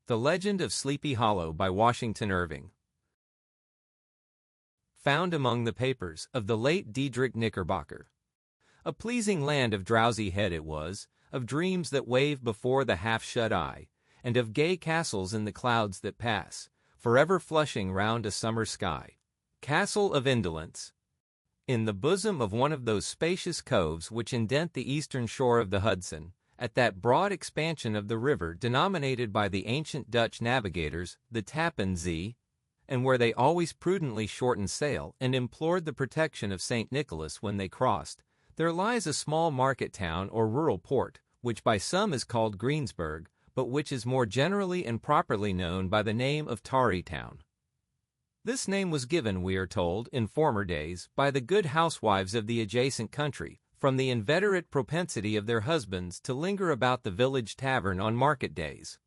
The Legend of Sleepy Hollow by Washington Irving. Found among the papers of the late Diedrich Knickerbocker. A pleasing land of drowsy head it was, of dreams that wave before the half-shut eye, and of gay castles in the clouds that pass, forever flushing round a summer sky. Castle of Indolence. In the bosom of one of those spacious coves which indent the eastern shore of the Hudson, at that broad expansion of the river denominated by the ancient Dutch navigators the Tappan Zee, and where they always prudently shortened sail and implored the protection of St. Nicholas when they crossed, there lies a small market town or rural port, which by some is called Greensburg, but which is more generally and properly known by the name of Tarrytown. This name was given, we are told, in former days, by the good housewives of the adjacent country, from the inveterate propensity of their husbands to linger about the village tavern on market days.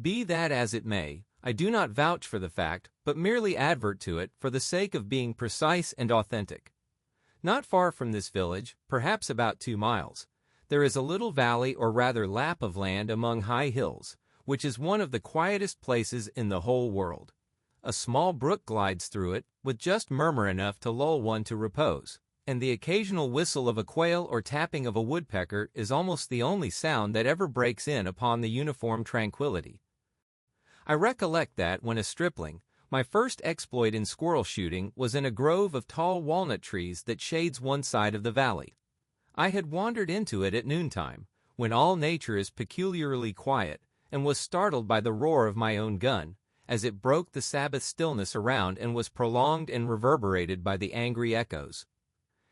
Be that as it may, I do not vouch for the fact, but merely advert to it for the sake of being precise and authentic. Not far from this village, perhaps about 2 miles, there is a little valley or rather lap of land among high hills, which is one of the quietest places in the whole world. A small brook glides through it, with just murmur enough to lull one to repose, and the occasional whistle of a quail or tapping of a woodpecker is almost the only sound that ever breaks in upon the uniform tranquility. I recollect that, when a stripling, my first exploit in squirrel shooting was in a grove of tall walnut trees that shades one side of the valley. I had wandered into it at noontime, when all nature is peculiarly quiet, and was startled by the roar of my own gun, as it broke the Sabbath stillness around and was prolonged and reverberated by the angry echoes.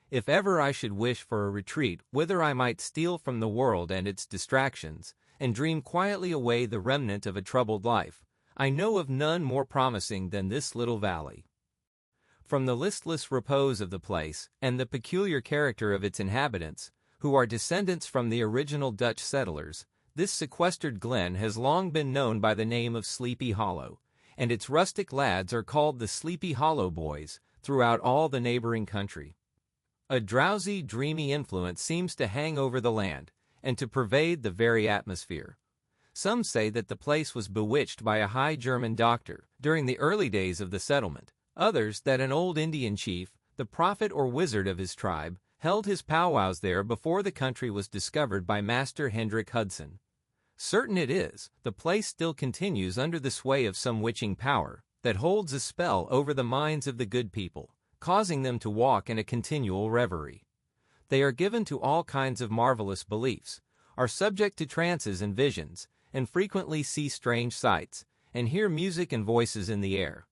If ever I should wish for a retreat whither I might steal from the world and its distractions, and dream quietly away the remnant of a troubled life, I know of none more promising than this little valley. From the listless repose of the place, and the peculiar character of its inhabitants, who are descendants from the original Dutch settlers, this sequestered glen has long been known by the name of Sleepy Hollow, and its rustic lads are called the Sleepy Hollow Boys throughout all the neighboring country. A drowsy, dreamy influence seems to hang over the land, and to pervade the very atmosphere. Some say that the place was bewitched by a high German doctor during the early days of the settlement, others that an old Indian chief, the prophet or wizard of his tribe, held his powwows there before the country was discovered by Master Hendrik Hudson. Certain it is, the place still continues under the sway of some witching power that holds a spell over the minds of the good people, causing them to walk in a continual reverie. They are given to all kinds of marvelous beliefs, are subject to trances and visions, and frequently see strange sights, and hear music and voices in the air.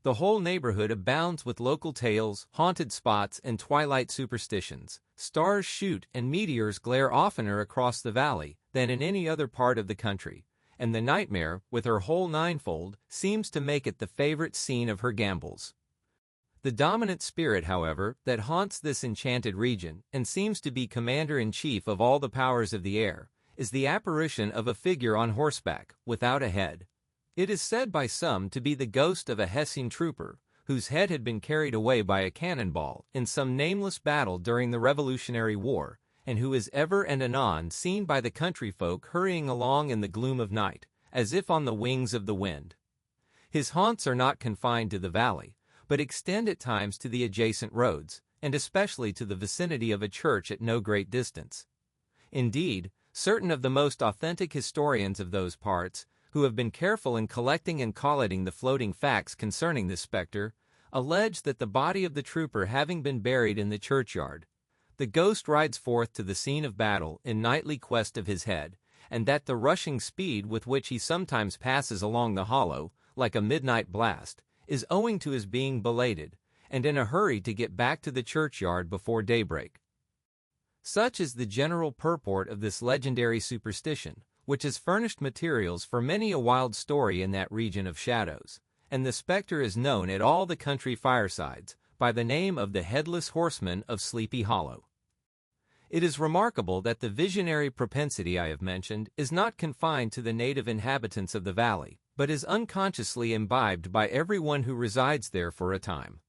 The whole neighborhood abounds with local tales, haunted spots, and twilight superstitions. Stars shoot and meteors glare oftener across the valley than in any other part of the country, and the nightmare, with her whole ninefold, seems to make it the favorite scene of her gambols. The dominant spirit, however, that haunts this enchanted region, and seems to be commander-in-chief of all the powers of the air, is the apparition of a figure on horseback, without a head. It is said by some to be the ghost of a Hessian trooper, whose head had been carried away by a cannonball in some nameless battle during the Revolutionary War, and who is ever and anon seen by the country folk hurrying along in the gloom of night, as if on the wings of the wind. His haunts are not confined to the valley, but extend at times to the adjacent roads, and especially to the vicinity of a church at no great distance. Indeed, certain of the most authentic historians of those parts, who have been careful in collecting and collating the floating facts concerning this specter, allege that the body of the trooper having been buried in the churchyard, the ghost rides forth to the scene of battle in nightly quest of his head, and that the rushing speed with which he sometimes passes along the hollow, like a midnight blast, is owing to his being belated, and in a hurry to get back to the churchyard before daybreak. Such is the general purport of this legendary superstition, which has furnished materials for many a wild story in that region of shadows, and the specter is known at all the country firesides by the name of the Headless Horseman of Sleepy Hollow. It is remarkable that the visionary propensity I have mentioned is not confined to the native inhabitants of the valley, but is unconsciously imbibed by everyone who resides there for a time.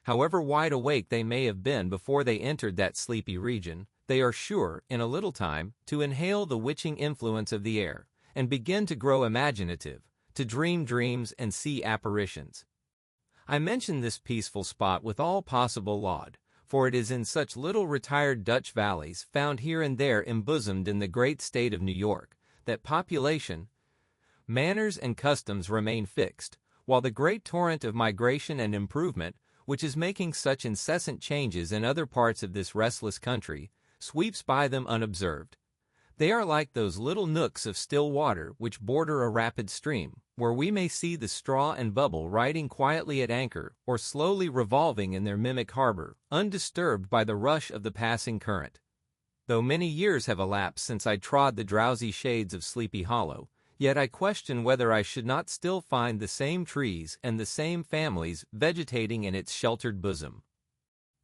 However wide awake they may have been before they entered that sleepy region, they are sure, in a little time, to inhale the witching influence of the air, and begin to grow imaginative, to dream dreams and see apparitions. I mention this peaceful spot with all possible laud, for it is in such little retired Dutch valleys found here and there embosomed in the great state of New York, that population, manners and customs remain fixed, while the great torrent of migration and improvement, which is making such incessant changes in other parts of this restless country, sweeps by them unobserved. They are like those little nooks of still water which border a rapid stream, where we may see the straw and bubble riding quietly at anchor or slowly revolving in their mimic harbor, undisturbed by the rush of the passing current. Though many years have elapsed since I trod the drowsy shades of Sleepy Hollow, yet I question whether I should not still find the same trees and the same families vegetating in its sheltered bosom.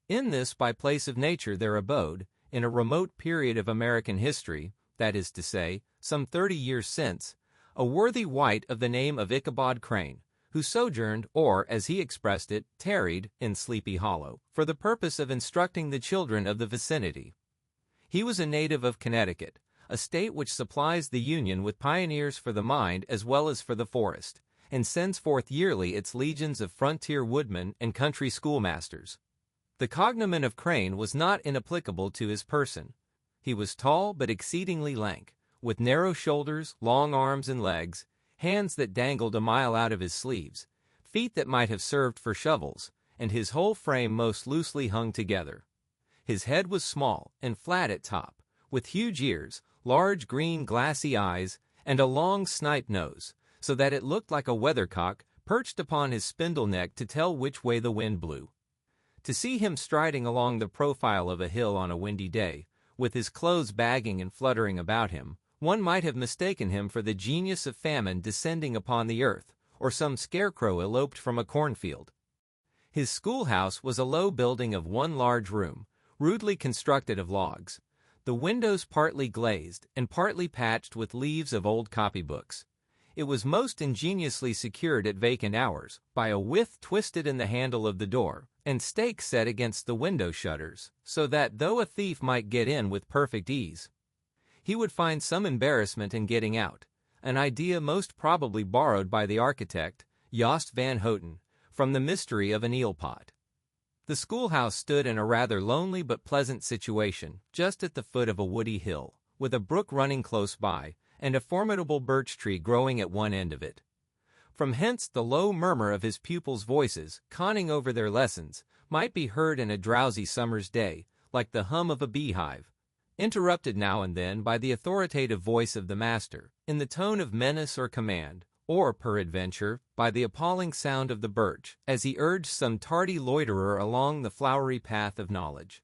In this by place of nature there abode, in a remote period of American history, that is to say, some 30 years since, a worthy wight of the name of Ichabod Crane, who sojourned, or, as he expressed it, tarried, in Sleepy Hollow, for the purpose of instructing the children of the vicinity. He was a native of Connecticut, a state which supplies the Union with pioneers for the mind as well as for the forest, and sends forth yearly its legions of frontier woodmen and country schoolmasters. The cognomen of Crane was not inapplicable to his person. He was tall but exceedingly lank, with narrow shoulders, long arms and legs, hands that dangled a mile out of his sleeves, feet that might have served for shovels, and his whole frame most loosely hung together. His head was small and flat at top, with huge ears, large green glassy eyes, and a long snipe nose, so that it looked like a weathercock perched upon his spindle neck to tell which way the wind blew. To see him striding along the profile of a hill on a windy day, with his clothes bagging and fluttering about him, one might have mistaken him for the genius of famine descending upon the earth, or some scarecrow eloped from a cornfield. His schoolhouse was a low building of one large room, rudely constructed of logs, the windows partly glazed and partly patched with leaves of old copybooks. It was most ingeniously secured at vacant hours by a withe twisted in the handle of the door, and stakes set against the window shutters, so that though a thief might get in with perfect ease, he would find some embarrassment in getting out, an idea most probably borrowed by the architect, Jost van Houten, from the mystery of an eel pot. The schoolhouse stood in a rather lonely but pleasant situation, just at the foot of a woody hill, with a brook running close by, and a formidable birch tree growing at one end of it. From hence the low murmur of his pupils' voices, conning over their lessons, might be heard in a drowsy summer's day, like the hum of a beehive, interrupted now and then by the authoritative voice of the master, in the tone of menace or command, or, peradventure, by the appalling sound of the birch, as he urged some tardy loiterer along the flowery path of knowledge.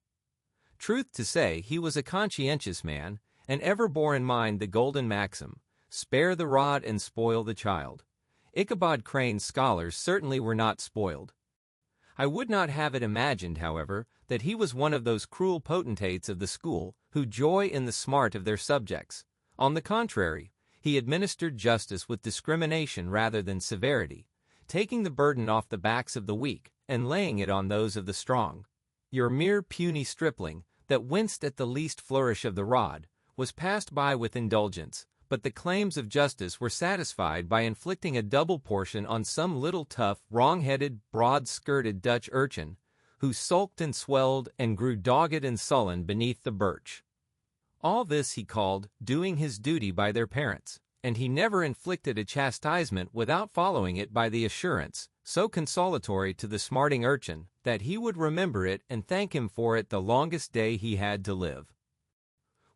Truth to say, he was a conscientious man, and ever bore in mind the golden maxim, spare the rod and spoil the child. Ichabod Crane's scholars certainly were not spoiled. I would not have it imagined, however, that he was one of those cruel potentates of the school who joy in the smart of their subjects. On the contrary, he administered justice with discrimination rather than severity, taking the burden off the backs of the weak and laying it on those of the strong. Your mere puny stripling, that winced at the least flourish of the rod, was passed by with indulgence, but the claims of justice were satisfied by inflicting a double portion on some little tough, wrong-headed, broad-skirted Dutch urchin, who sulked and swelled and grew dogged and sullen beneath the birch. All this he called doing his duty by their parents, and he never inflicted a chastisement without following it by the assurance, so consolatory to the smarting urchin, that he would remember it and thank him for it the longest day he had to live.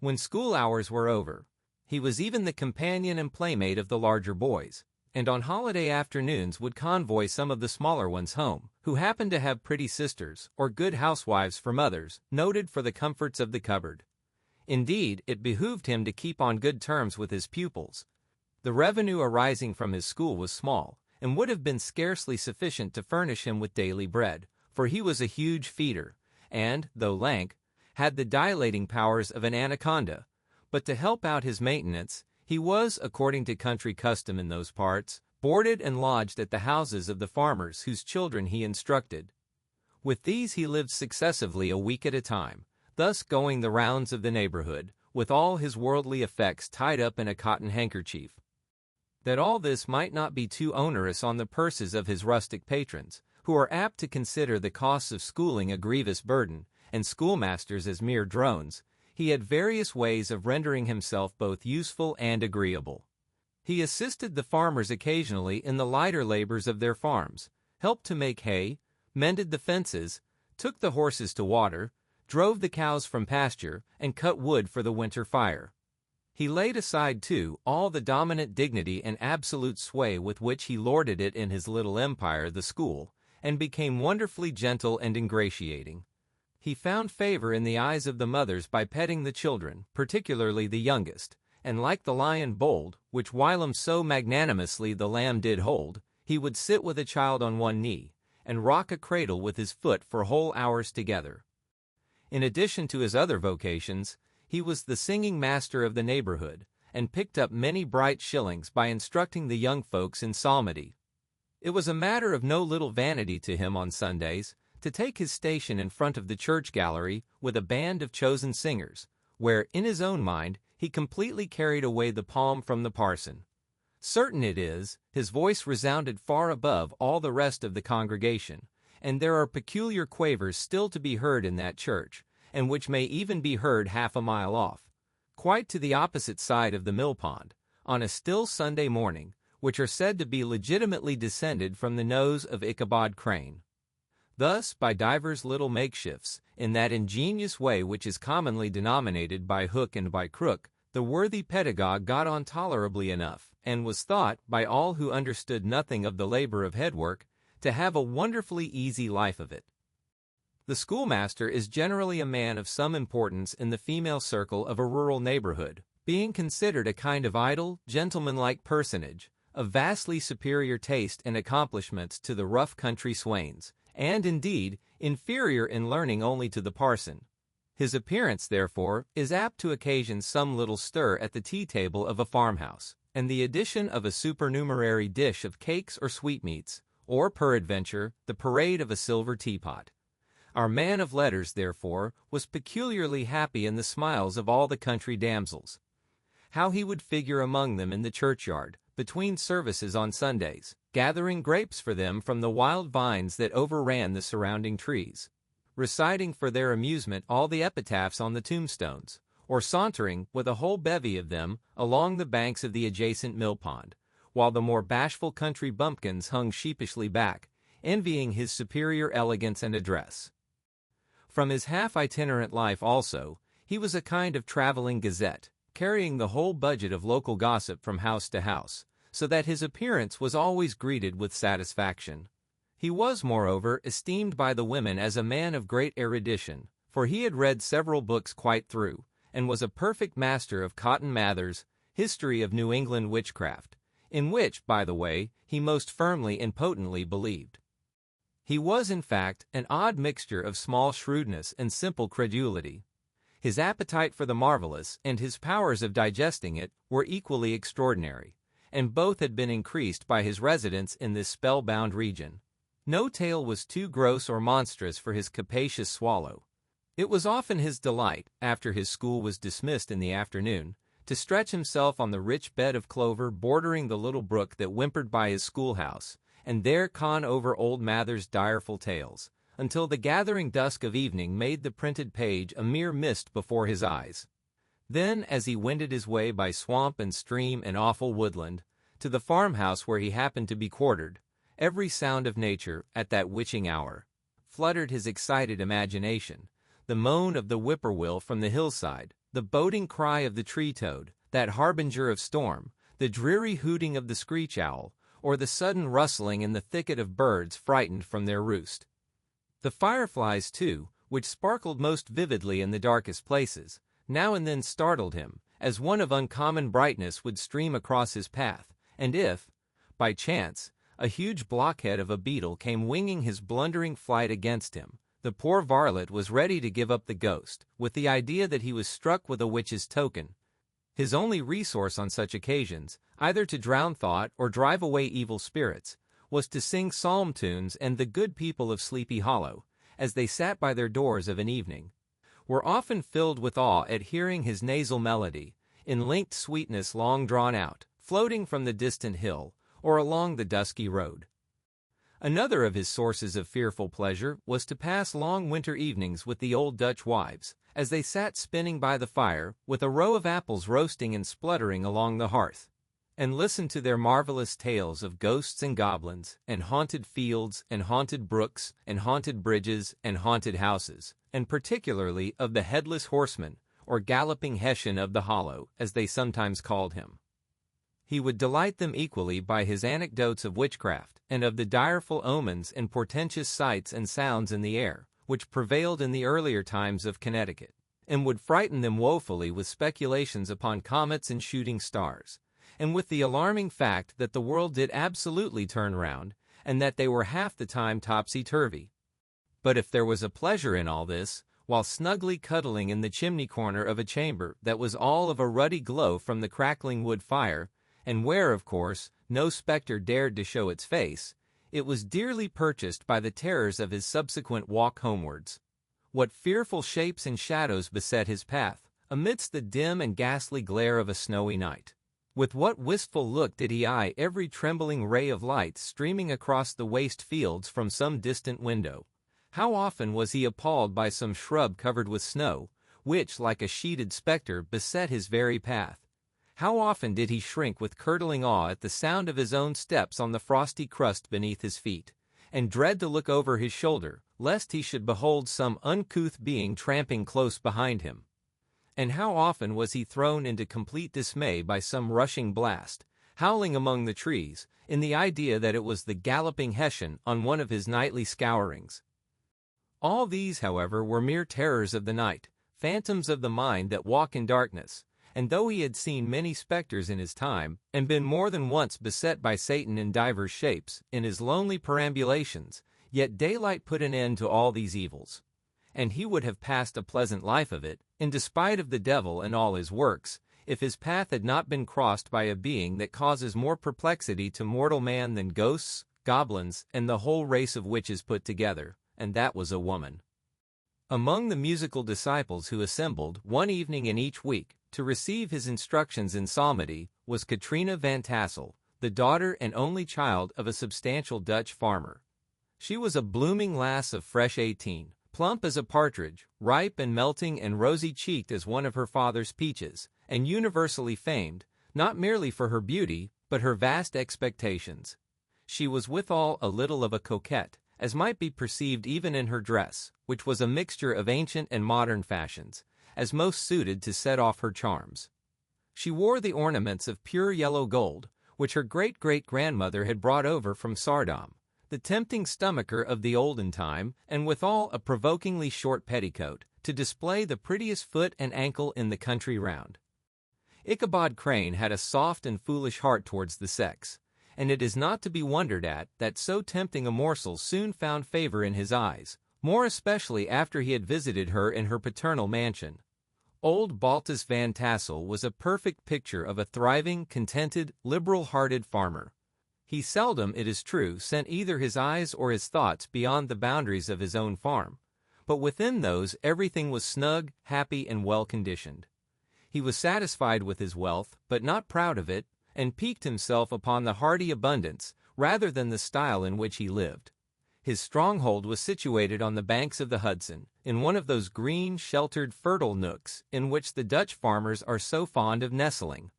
When school hours were over, he was even the companion and playmate of the larger boys, and on holiday afternoons would convoy some of the smaller ones home, who happened to have pretty sisters or good housewives for mothers, noted for the comforts of the cupboard. Indeed, it behooved him to keep on good terms with his pupils. The revenue arising from his school was small, and would have been scarcely sufficient to furnish him with daily bread, for he was a huge feeder, and, though lank, had the dilating powers of an anaconda. But to help out his maintenance, he was, according to country custom in those parts, boarded and lodged at the houses of the farmers whose children he instructed. With these he lived successively a week at a time, thus going the rounds of the neighborhood, with all his worldly effects tied up in a cotton handkerchief. That all this might not be too onerous on the purses of his rustic patrons, who are apt to consider the costs of schooling a grievous burden, and schoolmasters as mere drones, he had various ways of rendering himself both useful and agreeable. He assisted the farmers occasionally in the lighter labors of their farms, helped to make hay, mended the fences, took the horses to water, drove the cows from pasture, and cut wood for the winter fire. He laid aside, too, all the dominant dignity and absolute sway with which he lorded it in his little empire, the school, and became wonderfully gentle and ingratiating. He found favor in the eyes of the mothers by petting the children, particularly the youngest, and like the lion bold, which whilom so magnanimously the lamb did hold, he would sit with a child on one knee, and rock a cradle with his foot for whole hours together. In addition to his other vocations, he was the singing master of the neighborhood, and picked up many bright shillings by instructing the young folks in psalmody. It was a matter of no little vanity to him on Sundays to take his station in front of the church gallery with a band of chosen singers, where, in his own mind, he completely carried away the palm from the parson. Certain it is, his voice resounded far above all the rest of the congregation, and there are peculiar quavers still to be heard in that church, and which may even be heard half a mile off, quite to the opposite side of the mill pond, on a still Sunday morning, which are said to be legitimately descended from the nose of Ichabod Crane. Thus, by divers little makeshifts, in that ingenious way which is commonly denominated by hook and by crook, the worthy pedagogue got on tolerably enough, and was thought, by all who understood nothing of the labor of headwork, to have a wonderfully easy life of it. The schoolmaster is generally a man of some importance in the female circle of a rural neighborhood, being considered a kind of idle, gentlemanlike personage, of vastly superior taste and accomplishments to the rough country swains, and, indeed, inferior in learning only to the parson. His appearance, therefore, is apt to occasion some little stir at the tea-table of a farmhouse, and the addition of a supernumerary dish of cakes or sweetmeats, or, peradventure, the parade of a silver teapot. Our man of letters, therefore, was peculiarly happy in the smiles of all the country damsels. How he would figure among them in the churchyard, between services on Sundays, gathering grapes for them from the wild vines that overran the surrounding trees, reciting for their amusement all the epitaphs on the tombstones, or sauntering, with a whole bevy of them, along the banks of the adjacent mill pond, while the more bashful country bumpkins hung sheepishly back, envying his superior elegance and address. From his half-itinerant life also, he was a kind of traveling gazette, carrying the whole budget of local gossip from house to house, so that his appearance was always greeted with satisfaction. He was, moreover, esteemed by the women as a man of great erudition, for he had read several books quite through, and was a perfect master of Cotton Mather's History of New England Witchcraft, in which, by the way, he most firmly and potently believed. He was, in fact, an odd mixture of small shrewdness and simple credulity. His appetite for the marvelous and his powers of digesting it were equally extraordinary, and both had been increased by his residence in this spellbound region. No tale was too gross or monstrous for his capacious swallow. It was often his delight, after his school was dismissed in the afternoon, to stretch himself on the rich bed of clover bordering the little brook that whimpered by his schoolhouse, and there con over old Mather's direful tales, until the gathering dusk of evening made the printed page a mere mist before his eyes. Then, as he wended his way by swamp and stream and awful woodland, to the farmhouse where he happened to be quartered, every sound of nature, at that witching hour, fluttered his excited imagination. The moan of the whippoorwill from the hillside, the boding cry of the tree-toad, that harbinger of storm, the dreary hooting of the screech-owl, or the sudden rustling in the thicket of birds frightened from their roost. The fireflies, too, which sparkled most vividly in the darkest places, now and then startled him, as one of uncommon brightness would stream across his path, and if, by chance, a huge blockhead of a beetle came winging his blundering flight against him, the poor varlet was ready to give up the ghost, with the idea that he was struck with a witch's token. His only resource on such occasions, either to drown thought or drive away evil spirits, was to sing psalm tunes and the good people of Sleepy Hollow, as they sat by their doors of an evening, were often filled with awe at hearing his nasal melody, in linked sweetness long drawn out, floating from the distant hill, or along the dusky road. Another of his sources of fearful pleasure was to pass long winter evenings with the old Dutch wives, as they sat spinning by the fire, with a row of apples roasting and spluttering along the hearth, and listened to their marvelous tales of ghosts and goblins, and haunted fields, and haunted brooks, and haunted bridges, and haunted houses, and particularly of the Headless Horseman, or Galloping Hessian of the Hollow, as they sometimes called him. He would delight them equally by his anecdotes of witchcraft, and of the direful omens and portentous sights and sounds in the air, which prevailed in the earlier times of Connecticut, and would frighten them woefully with speculations upon comets and shooting stars, and with the alarming fact that the world did absolutely turn round, and that they were half the time topsy-turvy. But if there was a pleasure in all this, while snugly cuddling in the chimney corner of a chamber that was all of a ruddy glow from the crackling wood fire, and where, of course, no specter dared to show its face, it was dearly purchased by the terrors of his subsequent walk homewards. What fearful shapes and shadows beset his path, amidst the dim and ghastly glare of a snowy night! With what wistful look did he eye every trembling ray of light streaming across the waste fields from some distant window! How often was he appalled by some shrub covered with snow, which, like a sheeted specter, beset his very path! How often did he shrink with curdling awe at the sound of his own steps on the frosty crust beneath his feet, and dread to look over his shoulder, lest he should behold some uncouth being tramping close behind him! And how often was he thrown into complete dismay by some rushing blast, howling among the trees, in the idea that it was the Galloping Hessian on one of his nightly scourings! All these, however, were mere terrors of the night, phantoms of the mind that walk in darkness, and though he had seen many specters in his time, and been more than once beset by Satan in divers shapes, in his lonely perambulations, yet daylight put an end to all these evils, and he would have passed a pleasant life of it, in despite of the devil and all his works, if his path had not been crossed by a being that causes more perplexity to mortal man than ghosts, goblins, and the whole race of witches put together, and that was a woman. Among the musical disciples who assembled one evening in each week to receive his instructions in psalmody was Katrina Van Tassel, the daughter and only child of a substantial Dutch farmer. She was a blooming lass of fresh 18, plump as a partridge, ripe and melting and rosy-cheeked as one of her father's peaches, and universally famed, not merely for her beauty, but her vast expectations. She was withal a little of a coquette, as might be perceived even in her dress, which was a mixture of ancient and modern fashions, as most suited to set off her charms. She wore the ornaments of pure yellow gold, which her great-great-grandmother had brought over from Sardam, the tempting stomacher of the olden time, and withal a provokingly short petticoat, to display the prettiest foot and ankle in the country round. Ichabod Crane had a soft and foolish heart towards the sex, and it is not to be wondered at that so tempting a morsel soon found favor in his eyes, more especially after he had visited her in her paternal mansion. Old Baltus Van Tassel was a perfect picture of a thriving, contented, liberal-hearted farmer. He seldom, it is true, sent either his eyes or his thoughts beyond the boundaries of his own farm, but within those everything was snug, happy, and well-conditioned. He was satisfied with his wealth, but not proud of it, and piqued himself upon the hearty abundance rather than the style in which he lived. His stronghold was situated on the banks of the Hudson, in one of those green, sheltered, fertile nooks in which the Dutch farmers are so fond of nestling.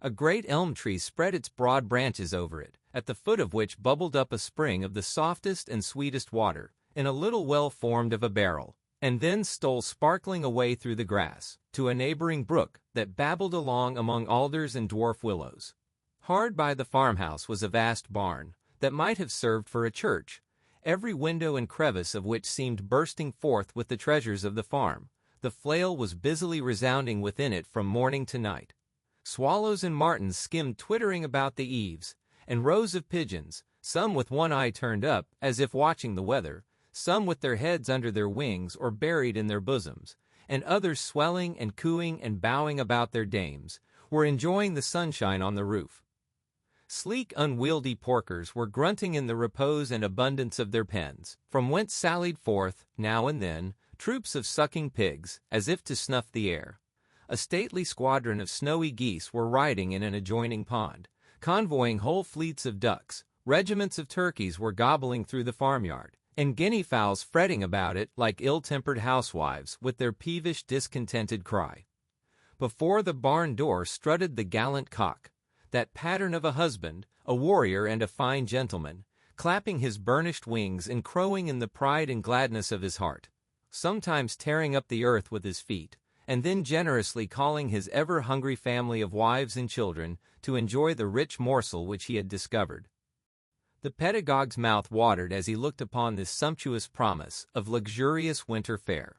A great elm tree spread its broad branches over it, at the foot of which bubbled up a spring of the softest and sweetest water, in a little well formed of a barrel, and then stole sparkling away through the grass, to a neighboring brook that babbled along among alders and dwarf willows. Hard by the farmhouse was a vast barn, that might have served for a church, every window and crevice of which seemed bursting forth with the treasures of the farm. The flail was busily resounding within it from morning to night. Swallows and martins skimmed twittering about the eaves, and rows of pigeons, some with one eye turned up, as if watching the weather, some with their heads under their wings or buried in their bosoms, and others swelling and cooing and bowing about their dames, were enjoying the sunshine on the roof. Sleek, unwieldy porkers were grunting in the repose and abundance of their pens, from whence sallied forth, now and then, Troops of sucking pigs, as if to snuff the air. A stately squadron of snowy geese were riding in an adjoining pond, convoying whole fleets of ducks. Regiments of turkeys were gobbling through the farmyard, and guinea fowls fretting about it like ill-tempered housewives with their peevish, discontented cry. Before the barn door strutted the gallant cock, that pattern of a husband, a warrior and a fine gentleman, clapping his burnished wings and crowing in the pride and gladness of his heart, sometimes tearing up the earth with his feet, and then generously calling his ever-hungry family of wives and children to enjoy the rich morsel which he had discovered. The pedagogue's mouth watered as he looked upon this sumptuous promise of luxurious winter fare.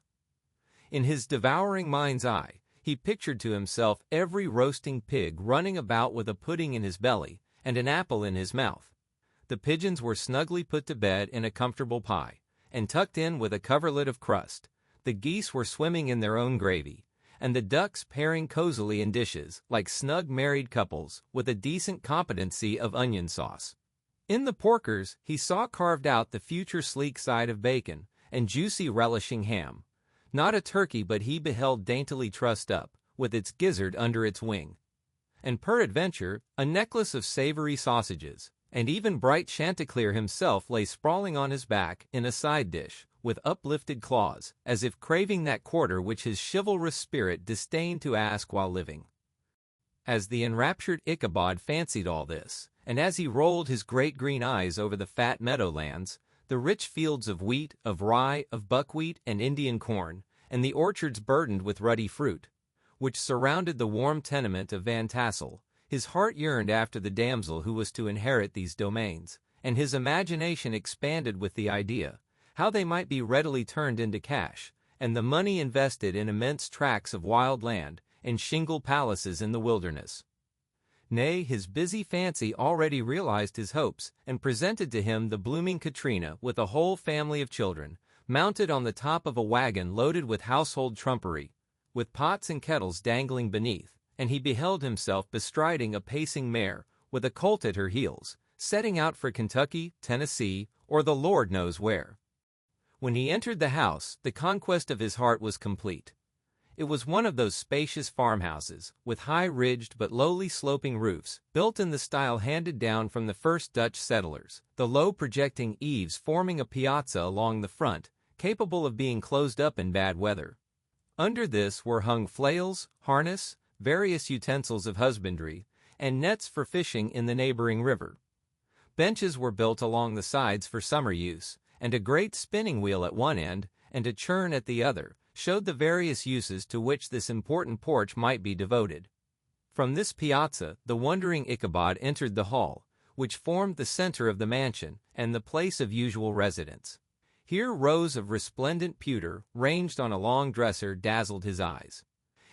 In his devouring mind's eye, he pictured to himself every roasting pig running about with a pudding in his belly and an apple in his mouth. The pigeons were snugly put to bed in a comfortable pie, and tucked in with a coverlet of crust. The geese were swimming in their own gravy, and the ducks pairing cozily in dishes like snug married couples with a decent competency of onion sauce. In the porkers, he saw carved out the future sleek side of bacon and juicy relishing ham. Not a turkey but he beheld daintily trussed up, with its gizzard under its wing. And peradventure, a necklace of savory sausages, and even bright Chanticleer himself lay sprawling on his back in a side dish, with uplifted claws, as if craving that quarter which his chivalrous spirit disdained to ask while living. As the enraptured Ichabod fancied all this, and as he rolled his great green eyes over the fat meadowlands, the rich fields of wheat, of rye, of buckwheat and Indian corn, and the orchards burdened with ruddy fruit, which surrounded the warm tenement of Van Tassel, his heart yearned after the damsel who was to inherit these domains, and his imagination expanded with the idea how they might be readily turned into cash, and the money invested in immense tracts of wild land and shingle palaces in the wilderness. Nay, his busy fancy already realized his hopes, and presented to him the blooming Katrina with a whole family of children, mounted on the top of a wagon loaded with household trumpery, with pots and kettles dangling beneath, and he beheld himself bestriding a pacing mare, with a colt at her heels, setting out for Kentucky, Tennessee, or the Lord knows where. When he entered the house, the conquest of his heart was complete. It was one of those spacious farmhouses, with high-ridged but lowly sloping roofs, built in the style handed down from the first Dutch settlers, the low projecting eaves forming a piazza along the front, capable of being closed up in bad weather. Under this were hung flails, harness, various utensils of husbandry, and nets for fishing in the neighboring river. Benches were built along the sides for summer use, and a great spinning wheel at one end, and a churn at the other, showed the various uses to which this important porch might be devoted. From this piazza, the wondering Ichabod entered the hall, which formed the center of the mansion and the place of usual residence. Here rows of resplendent pewter, ranged on a long dresser, dazzled his eyes.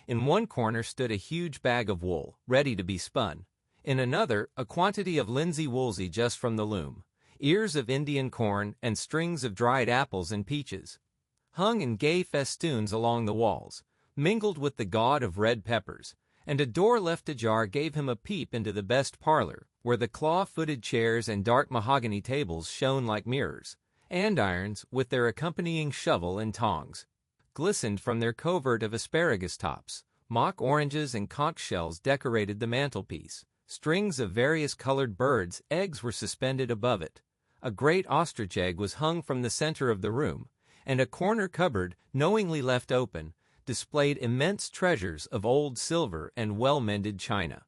In one corner stood a huge bag of wool, ready to be spun. In another, a quantity of linsey-woolsey just from the loom, ears of Indian corn, and strings of dried apples and peaches, hung in gay festoons along the walls, mingled with the gaud of red peppers, and a door left ajar gave him a peep into the best parlor, where the claw-footed chairs and dark mahogany tables shone like mirrors. Andirons, with their accompanying shovel and tongs, glistened from their covert of asparagus tops. Mock oranges and conch shells decorated the mantelpiece. Strings of various colored birds' eggs were suspended above it. A great ostrich egg was hung from the center of the room, and a corner cupboard, knowingly left open, displayed immense treasures of old silver and well-mended china.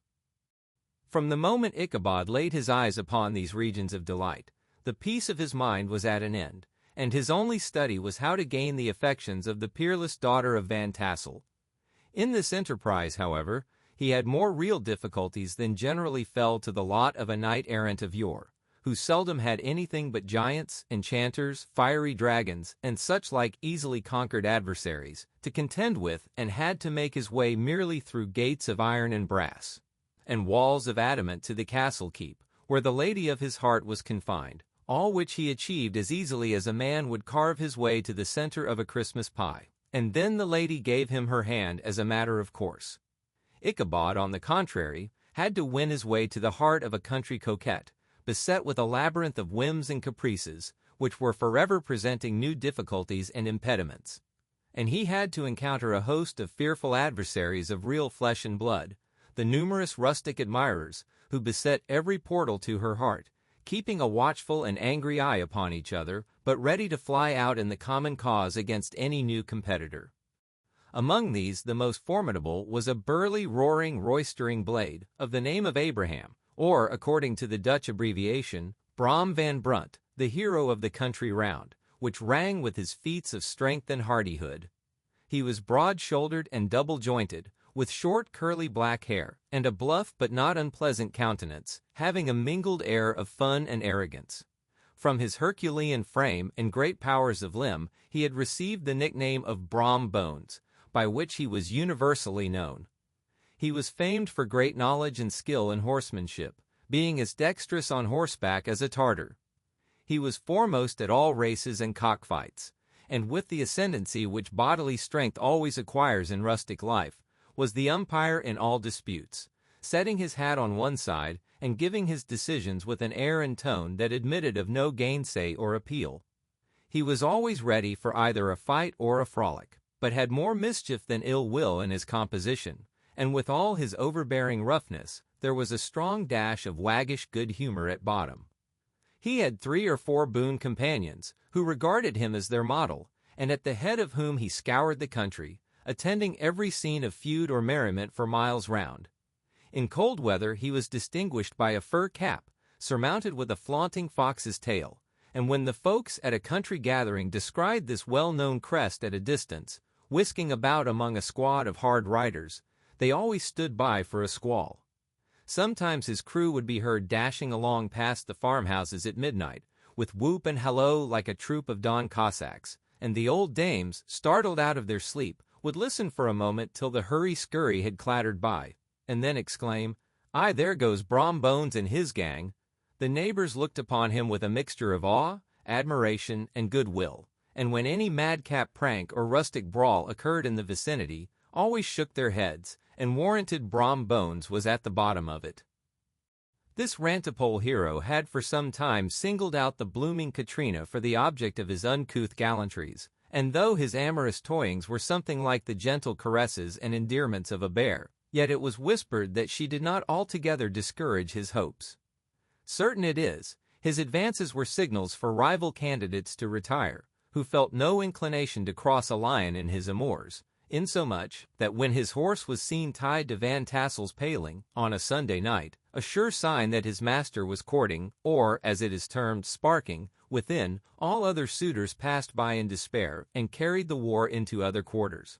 From the moment Ichabod laid his eyes upon these regions of delight, the peace of his mind was at an end, and his only study was how to gain the affections of the peerless daughter of Van Tassel. In this enterprise, however, he had more real difficulties than generally fell to the lot of a knight-errant of yore, who seldom had anything but giants, enchanters, fiery dragons, and such like easily conquered adversaries to contend with, and had to make his way merely through gates of iron and brass, and walls of adamant to the castle keep, where the lady of his heart was confined, all which he achieved as easily as a man would carve his way to the center of a Christmas pie, and then the lady gave him her hand as a matter of course. Ichabod, on the contrary, had to win his way to the heart of a country coquette, beset with a labyrinth of whims and caprices, which were forever presenting new difficulties and impediments. and he had to encounter a host of fearful adversaries of real flesh and blood, the numerous rustic admirers, who beset every portal to her heart, keeping a watchful and angry eye upon each other, but ready to fly out in the common cause against any new competitor. Among these, the most formidable was a burly, roaring, roistering blade, of the name of Abraham, or, according to the Dutch abbreviation, Brom van Brunt, the hero of the country round, which rang with his feats of strength and hardihood. He was broad-shouldered and double-jointed, with short curly black hair, and a bluff but not unpleasant countenance, having a mingled air of fun and arrogance. From his Herculean frame and great powers of limb, he had received the nickname of Brom Bones, by which he was universally known. He was famed for great knowledge and skill in horsemanship, being as dexterous on horseback as a Tartar. He was foremost at all races and cockfights, and with the ascendancy which bodily strength always acquires in rustic life, was the umpire in all disputes, setting his hat on one side and giving his decisions with an air and tone that admitted of no gainsay or appeal. He was always ready for either a fight or a frolic, but had more mischief than ill will in his composition, and with all his overbearing roughness, there was a strong dash of waggish good humor at bottom. He had 3 or 4 boon companions, who regarded him as their model, and at the head of whom he scoured the country, attending every scene of feud or merriment for miles round. In cold weather he was distinguished by a fur cap, surmounted with a flaunting fox's tail, and when the folks at a country gathering descried this well-known crest at a distance, whisking about among a squad of hard riders, they always stood by for a squall. Sometimes his crew would be heard dashing along past the farmhouses at midnight, with whoop and hallo like a troop of Don Cossacks, and the old dames, startled out of their sleep, would listen for a moment till the hurry-scurry had clattered by, and then exclaim, "Aye, there goes Brom Bones and his gang." The neighbors looked upon him with a mixture of awe, admiration, and goodwill, and when any madcap prank or rustic brawl occurred in the vicinity, always shook their heads, and warranted Brom Bones was at the bottom of it. This rantipole hero had for some time singled out the blooming Katrina for the object of his uncouth gallantries, and though his amorous toyings were something like the gentle caresses and endearments of a bear, yet it was whispered that she did not altogether discourage his hopes. Certain it is, his advances were signals for rival candidates to retire, who felt no inclination to cross a lion in his amours, insomuch that when his horse was seen tied to Van Tassel's paling, on a Sunday night, a sure sign that his master was courting, or, as it is termed, sparking, within, all other suitors passed by in despair and carried the war into other quarters.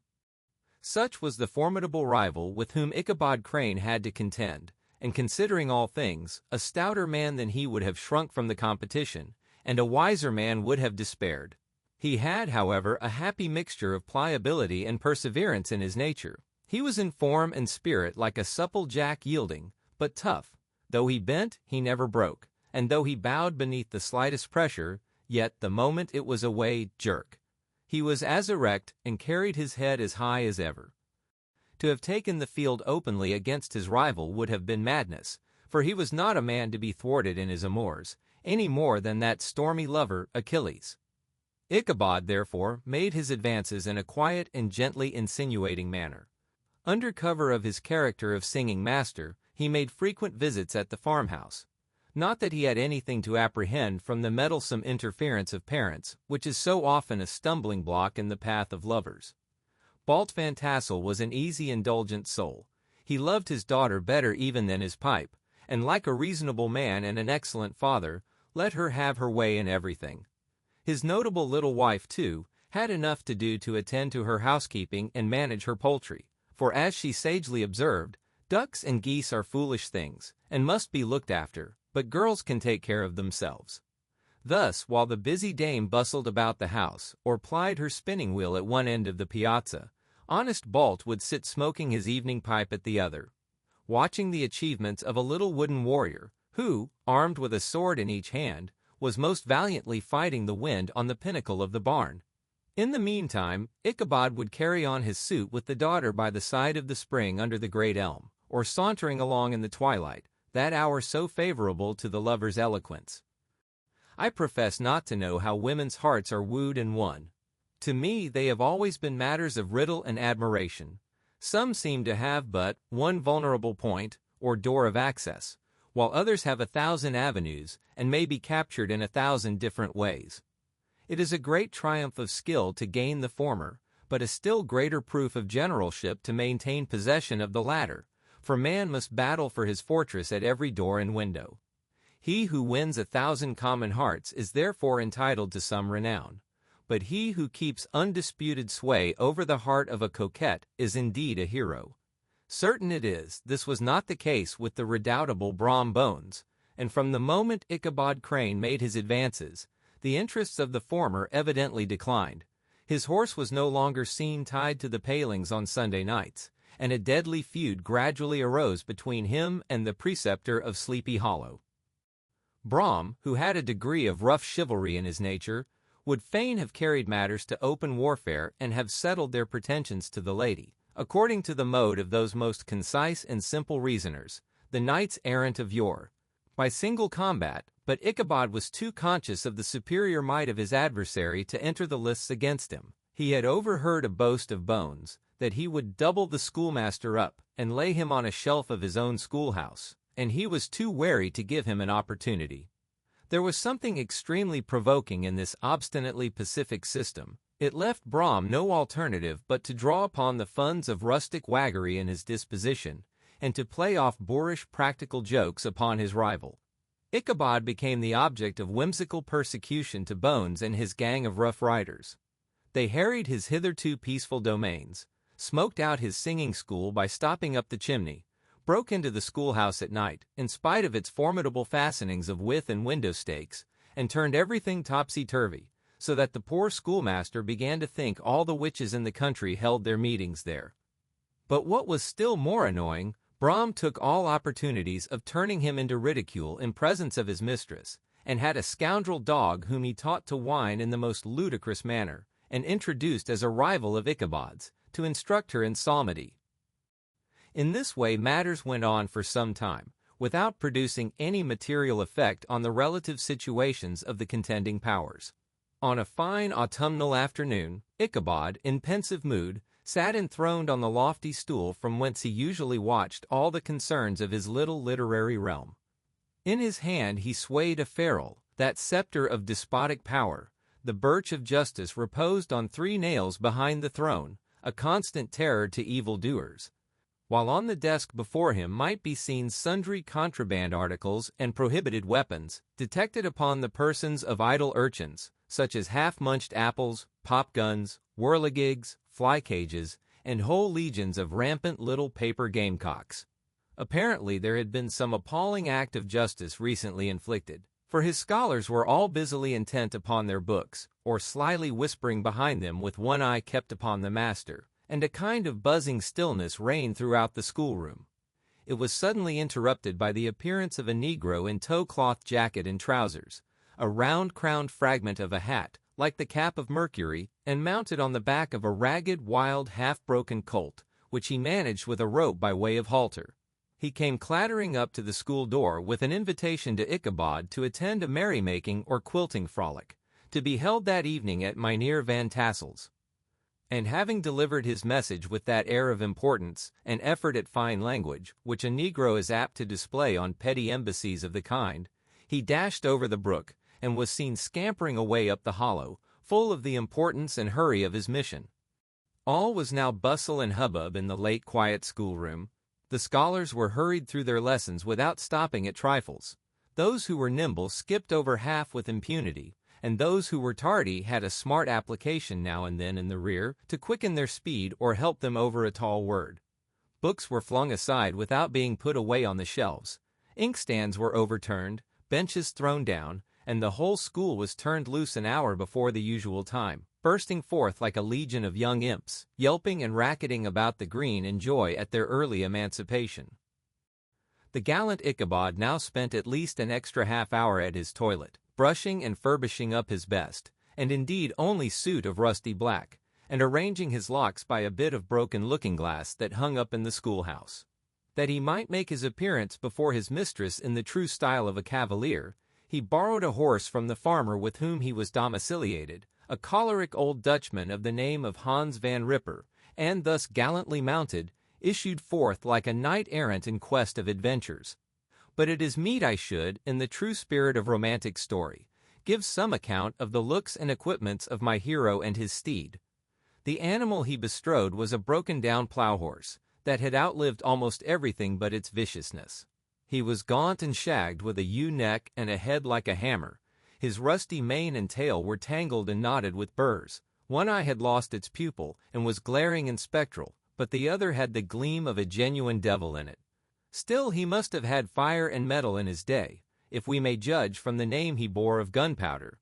Such was the formidable rival with whom Ichabod Crane had to contend, and considering all things, a stouter man than he would have shrunk from the competition, and a wiser man would have despaired. He had, however, a happy mixture of pliability and perseverance in his nature. He was in form and spirit like a supple jack yielding, but tough. Though he bent, he never broke, and though he bowed beneath the slightest pressure, yet the moment it was away, jerk. He was as erect and carried his head as high as ever. To have taken the field openly against his rival would have been madness, for he was not a man to be thwarted in his amours, any more than that stormy lover, Achilles. Ichabod, therefore, made his advances in a quiet and gently insinuating manner. Under cover of his character of singing master, he made frequent visits at the farmhouse. Not that he had anything to apprehend from the meddlesome interference of parents, which is so often a stumbling block in the path of lovers. Balt Van Tassel was an easy, indulgent soul. He loved his daughter better even than his pipe, and like a reasonable man and an excellent father, let her have her way in everything. His notable little wife, too, had enough to do to attend to her housekeeping and manage her poultry, for as she sagely observed, ducks and geese are foolish things, and must be looked after, but girls can take care of themselves. Thus, while the busy dame bustled about the house, or plied her spinning wheel at one end of the piazza, honest Balt would sit smoking his evening pipe at the other, watching the achievements of a little wooden warrior, who, armed with a sword in each hand, was most valiantly fighting the wind on the pinnacle of the barn. In the meantime, Ichabod would carry on his suit with the daughter by the side of the spring under the great elm, or sauntering along in the twilight, that hour so favorable to the lover's eloquence. I profess not to know how women's hearts are wooed and won. To me they have always been matters of riddle and admiration. Some seem to have but one vulnerable point, or door of access, while others have 1,000 avenues, and may be captured in 1,000 different ways. It is a great triumph of skill to gain the former, but a still greater proof of generalship to maintain possession of the latter, for man must battle for his fortress at every door and window. He who wins 1,000 common hearts is therefore entitled to some renown, but he who keeps undisputed sway over the heart of a coquette is indeed a hero. Certain it is, this was not the case with the redoubtable Brom Bones, and from the moment Ichabod Crane made his advances, the interests of the former evidently declined. His horse was no longer seen tied to the palings on Sunday nights, and a deadly feud gradually arose between him and the preceptor of Sleepy Hollow. Brom, who had a degree of rough chivalry in his nature, would fain have carried matters to open warfare and have settled their pretensions to the lady, according to the mode of those most concise and simple reasoners, the knights-errant of yore, by single combat, but Ichabod was too conscious of the superior might of his adversary to enter the lists against him. He had overheard a boast of Bones, that he would double the schoolmaster up and lay him on a shelf of his own schoolhouse, and he was too wary to give him an opportunity. There was something extremely provoking in this obstinately pacific system. It left Brom no alternative but to draw upon the funds of rustic waggery in his disposition, and to play off boorish practical jokes upon his rival. Ichabod became the object of whimsical persecution to Bones and his gang of rough riders. They harried his hitherto peaceful domains, smoked out his singing school by stopping up the chimney, broke into the schoolhouse at night, in spite of its formidable fastenings of withe and window stakes, and turned everything topsy-turvy, so that the poor schoolmaster began to think all the witches in the country held their meetings there. But what was still more annoying, Brom took all opportunities of turning him into ridicule in presence of his mistress, and had a scoundrel dog whom he taught to whine in the most ludicrous manner, and introduced as a rival of Ichabod's, to instruct her in psalmody. In this way matters went on for some time, without producing any material effect on the relative situations of the contending powers. On a fine autumnal afternoon, Ichabod, in pensive mood, sat enthroned on the lofty stool from whence he usually watched all the concerns of his little literary realm. In his hand he swayed a ferule, that scepter of despotic power. The birch of justice reposed on 3 nails behind the throne, a constant terror to evil-doers, while on the desk before him might be seen sundry contraband articles and prohibited weapons, detected upon the persons of idle urchins, such as half-munched apples, pop-guns, whirligigs, fly-cages, and whole legions of rampant little paper gamecocks. Apparently there had been some appalling act of justice recently inflicted, for his scholars were all busily intent upon their books, or slyly whispering behind them with one eye kept upon the master, and a kind of buzzing stillness reigned throughout the schoolroom. It was suddenly interrupted by the appearance of a negro in tow-cloth jacket and trousers, a round-crowned fragment of a hat, like the cap of Mercury, and mounted on the back of a ragged, wild, half-broken colt, which he managed with a rope by way of halter. He came clattering up to the school door with an invitation to Ichabod to attend a merrymaking or quilting frolic, to be held that evening at Mynheer Van Tassel's. And having delivered his message with that air of importance and effort at fine language, which a negro is apt to display on petty embassies of the kind, he dashed over the brook, and was seen scampering away up the hollow, full of the importance and hurry of his mission. All was now bustle and hubbub in the late quiet schoolroom. The scholars were hurried through their lessons without stopping at trifles. Those who were nimble skipped over half with impunity, and those who were tardy had a smart application now and then in the rear to quicken their speed or help them over a tall word. Books were flung aside without being put away on the shelves. Inkstands were overturned, benches thrown down, and the whole school was turned loose an hour before the usual time, bursting forth like a legion of young imps, yelping and racketing about the green in joy at their early emancipation. The gallant Ichabod now spent at least an extra half-hour at his toilet, brushing and furbishing up his best, and indeed only suit of rusty black, and arranging his locks by a bit of broken looking-glass that hung up in the schoolhouse. That he might make his appearance before his mistress in the true style of a cavalier, he borrowed a horse from the farmer with whom he was domiciliated, a choleric old Dutchman of the name of Hans van Ripper, and thus gallantly mounted, issued forth like a knight-errant in quest of adventures. But it is meet I should, in the true spirit of romantic story, give some account of the looks and equipments of my hero and his steed. The animal he bestrode was a broken-down plough-horse, that had outlived almost everything but its viciousness. He was gaunt and shagged with a ewe neck and a head like a hammer. His rusty mane and tail were tangled and knotted with burrs. One eye had lost its pupil and was glaring and spectral, but the other had the gleam of a genuine devil in it. Still, he must have had fire and metal in his day, if we may judge from the name he bore of gunpowder.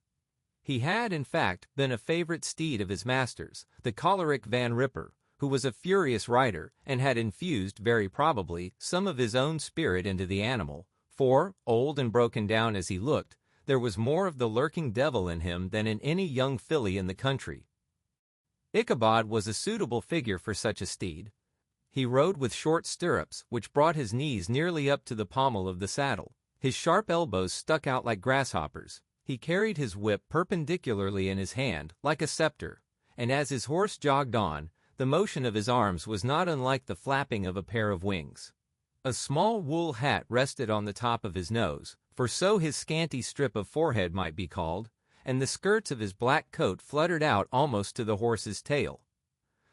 He had, in fact, been a favorite steed of his master's, the choleric Van Ripper, who was a furious rider, and had infused, very probably, some of his own spirit into the animal, for, old and broken down as he looked, there was more of the lurking devil in him than in any young filly in the country. Ichabod was a suitable figure for such a steed. He rode with short stirrups, which brought his knees nearly up to the pommel of the saddle. His sharp elbows stuck out like grasshoppers. He carried his whip perpendicularly in his hand, like a scepter, and as his horse jogged on, the motion of his arms was not unlike the flapping of a pair of wings. A small wool hat rested on the top of his nose, for so his scanty strip of forehead might be called, and the skirts of his black coat fluttered out almost to the horse's tail.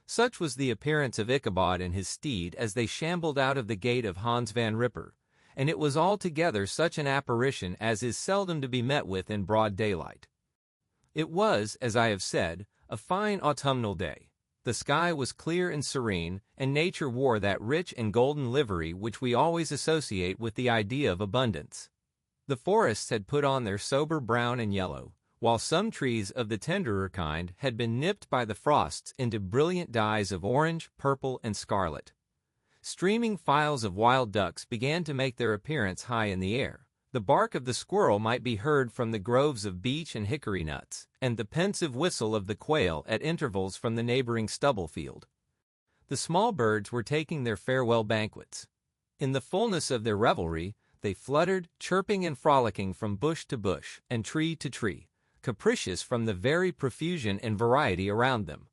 Such was the appearance of Ichabod and his steed as they shambled out of the gate of Hans van Ripper, and it was altogether such an apparition as is seldom to be met with in broad daylight. It was, as I have said, a fine autumnal day. The sky was clear and serene, and nature wore that rich and golden livery which we always associate with the idea of abundance. The forests had put on their sober brown and yellow, while some trees of the tenderer kind had been nipped by the frosts into brilliant dyes of orange, purple, and scarlet. Streaming files of wild ducks began to make their appearance high in the air. The bark of the squirrel might be heard from the groves of beech and hickory nuts, and the pensive whistle of the quail at intervals from the neighboring stubble field. The small birds were taking their farewell banquets. In the fullness of their revelry, they fluttered, chirping and frolicking from bush to bush and tree to tree, capricious from the very profusion and variety around them.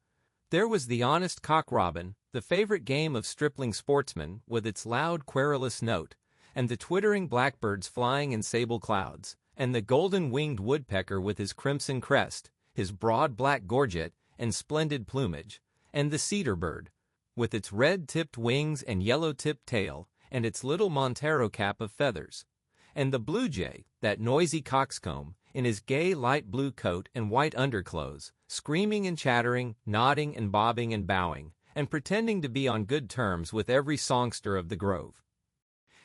There was the honest cock-robin, the favorite game of stripling sportsmen, with its loud querulous note, and the twittering blackbirds flying in sable clouds, and the golden-winged woodpecker with his crimson crest, his broad black gorget, and splendid plumage, and the cedar bird, with its red-tipped wings and yellow-tipped tail, and its little Montero cap of feathers, and the blue jay, that noisy coxcomb, in his gay light blue coat and white underclothes, screaming and chattering, nodding and bobbing and bowing, and pretending to be on good terms with every songster of the grove.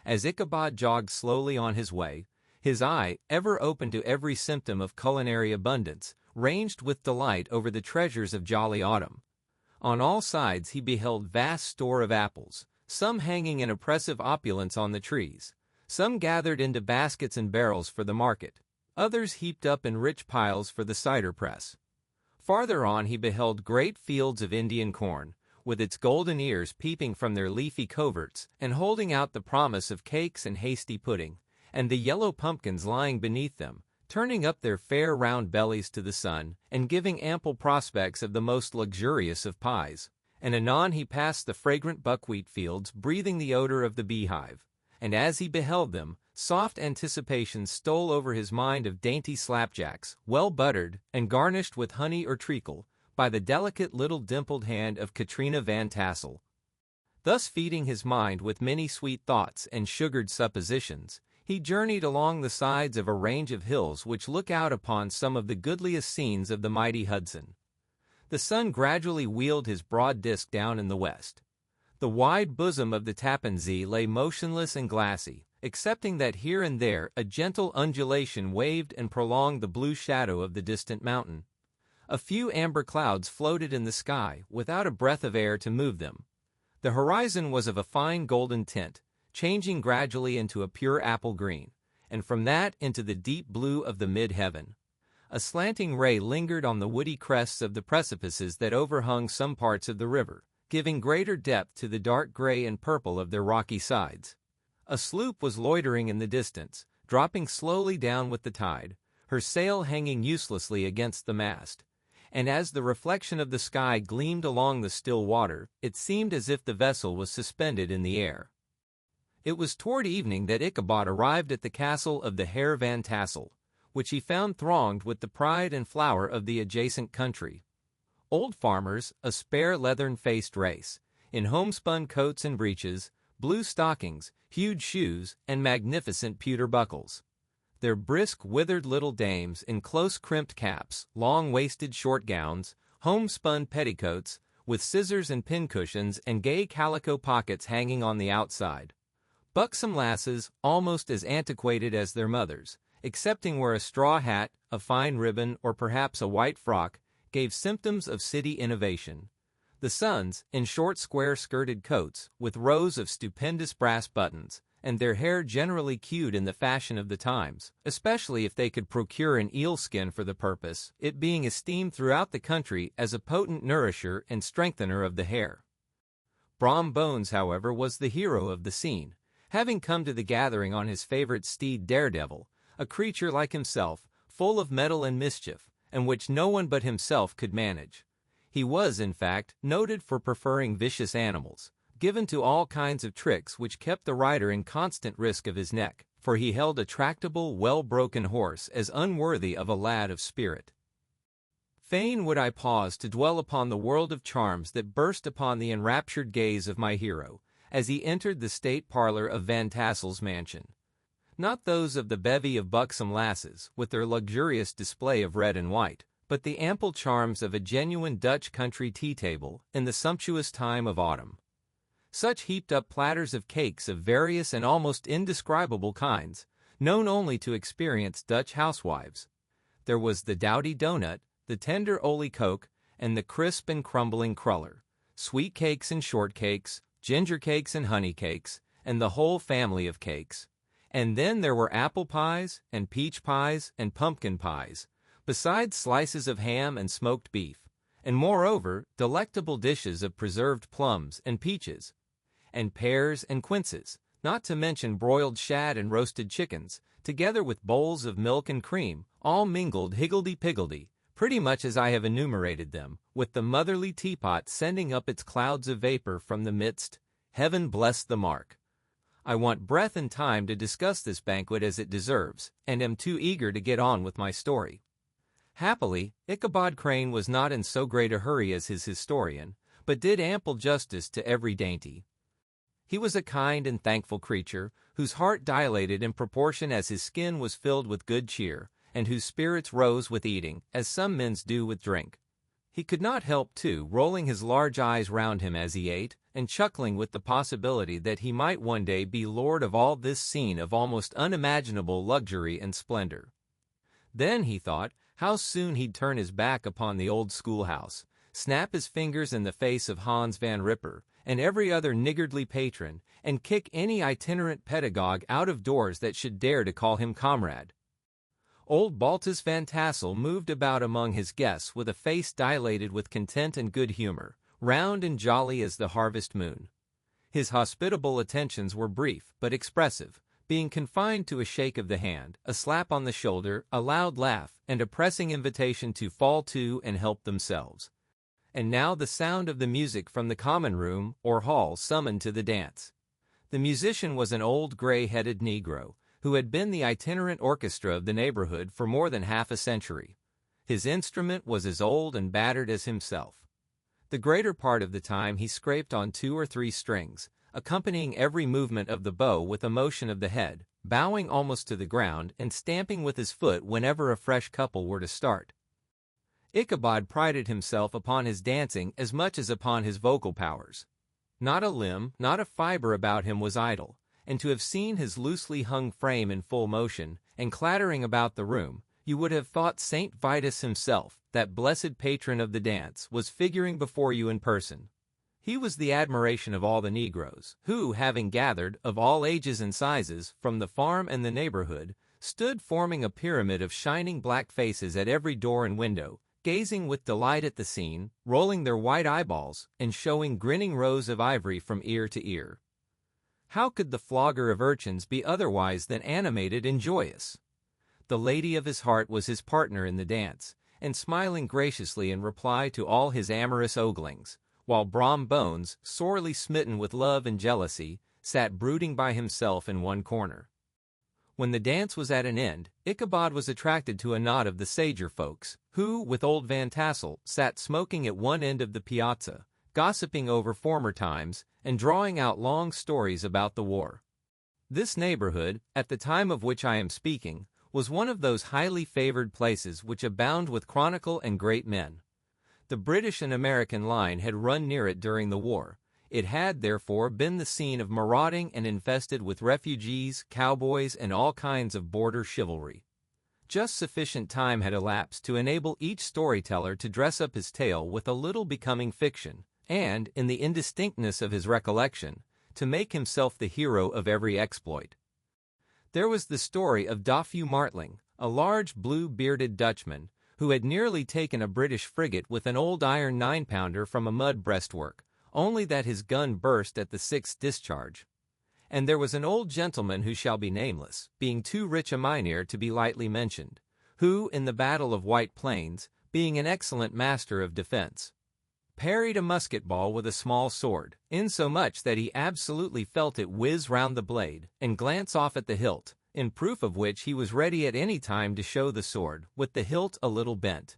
As Ichabod jogged slowly on his way, his eye, ever open to every symptom of culinary abundance, ranged with delight over the treasures of jolly autumn. On all sides he beheld vast store of apples, some hanging in oppressive opulence on the trees, some gathered into baskets and barrels for the market, others heaped up in rich piles for the cider press. Farther on he beheld great fields of Indian corn, with its golden ears peeping from their leafy coverts and holding out the promise of cakes and hasty pudding, and the yellow pumpkins lying beneath them, turning up their fair round bellies to the sun, and giving ample prospects of the most luxurious of pies. And anon he passed the fragrant buckwheat fields breathing the odor of the beehive, and as he beheld them, soft anticipations stole over his mind of dainty slapjacks, well buttered, and garnished with honey or treacle, by the delicate little dimpled hand of Katrina Van Tassel. Thus feeding his mind with many sweet thoughts and sugared suppositions, he journeyed along the sides of a range of hills which look out upon some of the goodliest scenes of the mighty Hudson. The sun gradually wheeled his broad disk down in the west. The wide bosom of the Tappan Zee lay motionless and glassy, excepting that here and there a gentle undulation waved and prolonged the blue shadow of the distant mountain. A few amber clouds floated in the sky without a breath of air to move them. The horizon was of a fine golden tint, changing gradually into a pure apple green, and from that into the deep blue of the mid-heaven. A slanting ray lingered on the woody crests of the precipices that overhung some parts of the river, giving greater depth to the dark gray and purple of their rocky sides. A sloop was loitering in the distance, dropping slowly down with the tide, her sail hanging uselessly against the mast, and as the reflection of the sky gleamed along the still water, it seemed as if the vessel was suspended in the air. It was toward evening that Ichabod arrived at the castle of the Heer Van Tassel, which he found thronged with the pride and flower of the adjacent country. Old farmers, a spare leathern-faced race, in homespun coats and breeches, blue stockings, huge shoes, and magnificent pewter buckles. Their brisk, withered little dames in close-crimped caps, long-waisted short gowns, homespun petticoats, with scissors and pincushions and gay calico pockets hanging on the outside. Buxom lasses, almost as antiquated as their mothers, excepting where a straw hat, a fine ribbon, or perhaps a white frock, gave symptoms of city innovation. The sons, in short square-skirted coats, with rows of stupendous brass buttons, and their hair generally queued in the fashion of the times, especially if they could procure an eel skin for the purpose, it being esteemed throughout the country as a potent nourisher and strengthener of the hair. Brom Bones, however, was the hero of the scene, having come to the gathering on his favorite steed Daredevil, a creature like himself, full of mettle and mischief, and which no one but himself could manage. He was, in fact, noted for preferring vicious animals, given to all kinds of tricks which kept the rider in constant risk of his neck, for he held a tractable, well-broken horse as unworthy of a lad of spirit. Fain would I pause to dwell upon the world of charms that burst upon the enraptured gaze of my hero, as he entered the state parlor of Van Tassel's mansion. Not those of the bevy of buxom lasses, with their luxurious display of red and white, but the ample charms of a genuine Dutch country tea-table in the sumptuous time of autumn. Such heaped-up platters of cakes of various and almost indescribable kinds, known only to experienced Dutch housewives. There was the doughty doughnut, the tender olie-koek, and the crisp and crumbling cruller, sweet cakes and shortcakes, ginger cakes and honey cakes, and the whole family of cakes. And then there were apple pies, and peach pies, and pumpkin pies, besides slices of ham and smoked beef, and moreover, delectable dishes of preserved plums and peaches, and pears and quinces, not to mention broiled shad and roasted chickens, together with bowls of milk and cream, all mingled higgledy-piggledy, pretty much as I have enumerated them, with the motherly teapot sending up its clouds of vapor from the midst. Heaven bless the mark! I want breath and time to discuss this banquet as it deserves, and am too eager to get on with my story. Happily, Ichabod Crane was not in so great a hurry as his historian, but did ample justice to every dainty. He was a kind and thankful creature, whose heart dilated in proportion as his skin was filled with good cheer, and whose spirits rose with eating, as some men's do with drink. He could not help, too, rolling his large eyes round him as he ate, and chuckling with the possibility that he might one day be lord of all this scene of almost unimaginable luxury and splendor. Then, he thought, how soon he'd turn his back upon the old schoolhouse, snap his fingers in the face of Hans Van Ripper and every other niggardly patron, and kick any itinerant pedagogue out of doors that should dare to call him comrade. Old Baltus Van Tassel moved about among his guests with a face dilated with content and good humor, round and jolly as the harvest moon. His hospitable attentions were brief but expressive, being confined to a shake of the hand, a slap on the shoulder, a loud laugh, and a pressing invitation to fall to and help themselves. And now the sound of the music from the common room or hall summoned to the dance. The musician was an old gray-headed Negro, who had been the itinerant orchestra of the neighborhood for more than half a century. His instrument was as old and battered as himself. The greater part of the time he scraped on 2 or 3 strings, accompanying every movement of the bow with a motion of the head, bowing almost to the ground and stamping with his foot whenever a fresh couple were to start. Ichabod prided himself upon his dancing as much as upon his vocal powers. Not a limb, not a fiber about him was idle, and to have seen his loosely hung frame in full motion, and clattering about the room, you would have thought Saint Vitus himself, that blessed patron of the dance, was figuring before you in person. He was the admiration of all the Negroes, who, having gathered, of all ages and sizes, from the farm and the neighborhood, stood forming a pyramid of shining black faces at every door and window, gazing with delight at the scene, rolling their white eyeballs, and showing grinning rows of ivory from ear to ear. How could the flogger of urchins be otherwise than animated and joyous? The lady of his heart was his partner in the dance, and smiling graciously in reply to all his amorous oglings, while Brom Bones, sorely smitten with love and jealousy, sat brooding by himself in one corner. When the dance was at an end, Ichabod was attracted to a knot of the sager folks, who, with old Van Tassel, sat smoking at one end of the piazza, gossiping over former times, and drawing out long stories about the war. This neighborhood, at the time of which I am speaking, was one of those highly favored places which abound with chronicle and great men. The British and American line had run near it during the war. It had, therefore, been the scene of marauding and infested with refugees, cowboys, and all kinds of border chivalry. Just sufficient time had elapsed to enable each storyteller to dress up his tale with a little becoming fiction, and, in the indistinctness of his recollection, to make himself the hero of every exploit. There was the story of Dofue Martling, a large blue-bearded Dutchman, who had nearly taken a British frigate with an old iron 9-pounder from a mud breastwork, only that his gun burst at the 6th discharge. And there was an old gentleman who shall be nameless, being too rich a mynheer to be lightly mentioned, who, in the Battle of White Plains, being an excellent master of defense, parried a musket ball with a small sword, insomuch that he absolutely felt it whiz round the blade, and glance off at the hilt, in proof of which he was ready at any time to show the sword, with the hilt a little bent.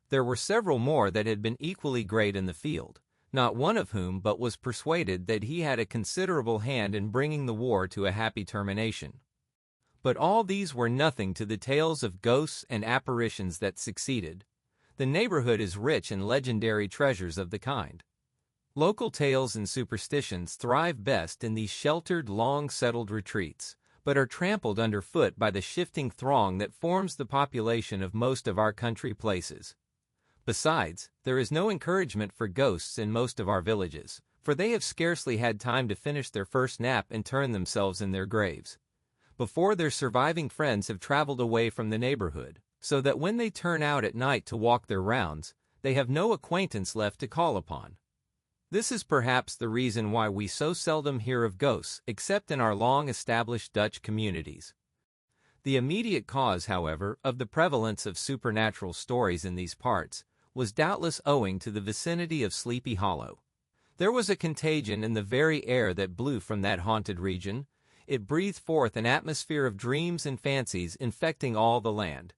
There were several more that had been equally great in the field, not one of whom but was persuaded that he had a considerable hand in bringing the war to a happy termination. But all these were nothing to the tales of ghosts and apparitions that succeeded. The neighborhood is rich in legendary treasures of the kind. Local tales and superstitions thrive best in these sheltered, long-settled retreats, but are trampled underfoot by the shifting throng that forms the population of most of our country places. Besides, there is no encouragement for ghosts in most of our villages, for they have scarcely had time to finish their first nap and turn themselves in their graves before their surviving friends have traveled away from the neighborhood, so that when they turn out at night to walk their rounds, they have no acquaintance left to call upon. This is perhaps the reason why we so seldom hear of ghosts except in our long-established Dutch communities. The immediate cause, however, of the prevalence of supernatural stories in these parts was doubtless owing to the vicinity of Sleepy Hollow. There was a contagion in the very air that blew from that haunted region. It breathed forth an atmosphere of dreams and fancies infecting all the land.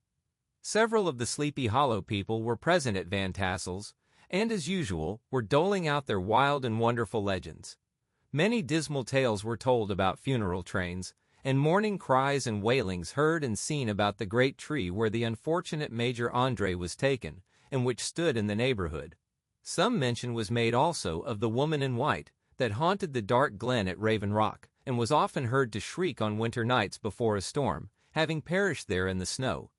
Several of the Sleepy Hollow people were present at Van Tassel's, and as usual, were doling out their wild and wonderful legends. Many dismal tales were told about funeral trains, and mourning cries and wailings heard and seen about the great tree where the unfortunate Major Andre was taken, and which stood in the neighborhood. Some mention was made also of the woman in white, that haunted the dark glen at Raven Rock, and was often heard to shriek on winter nights before a storm, having perished there in the snow.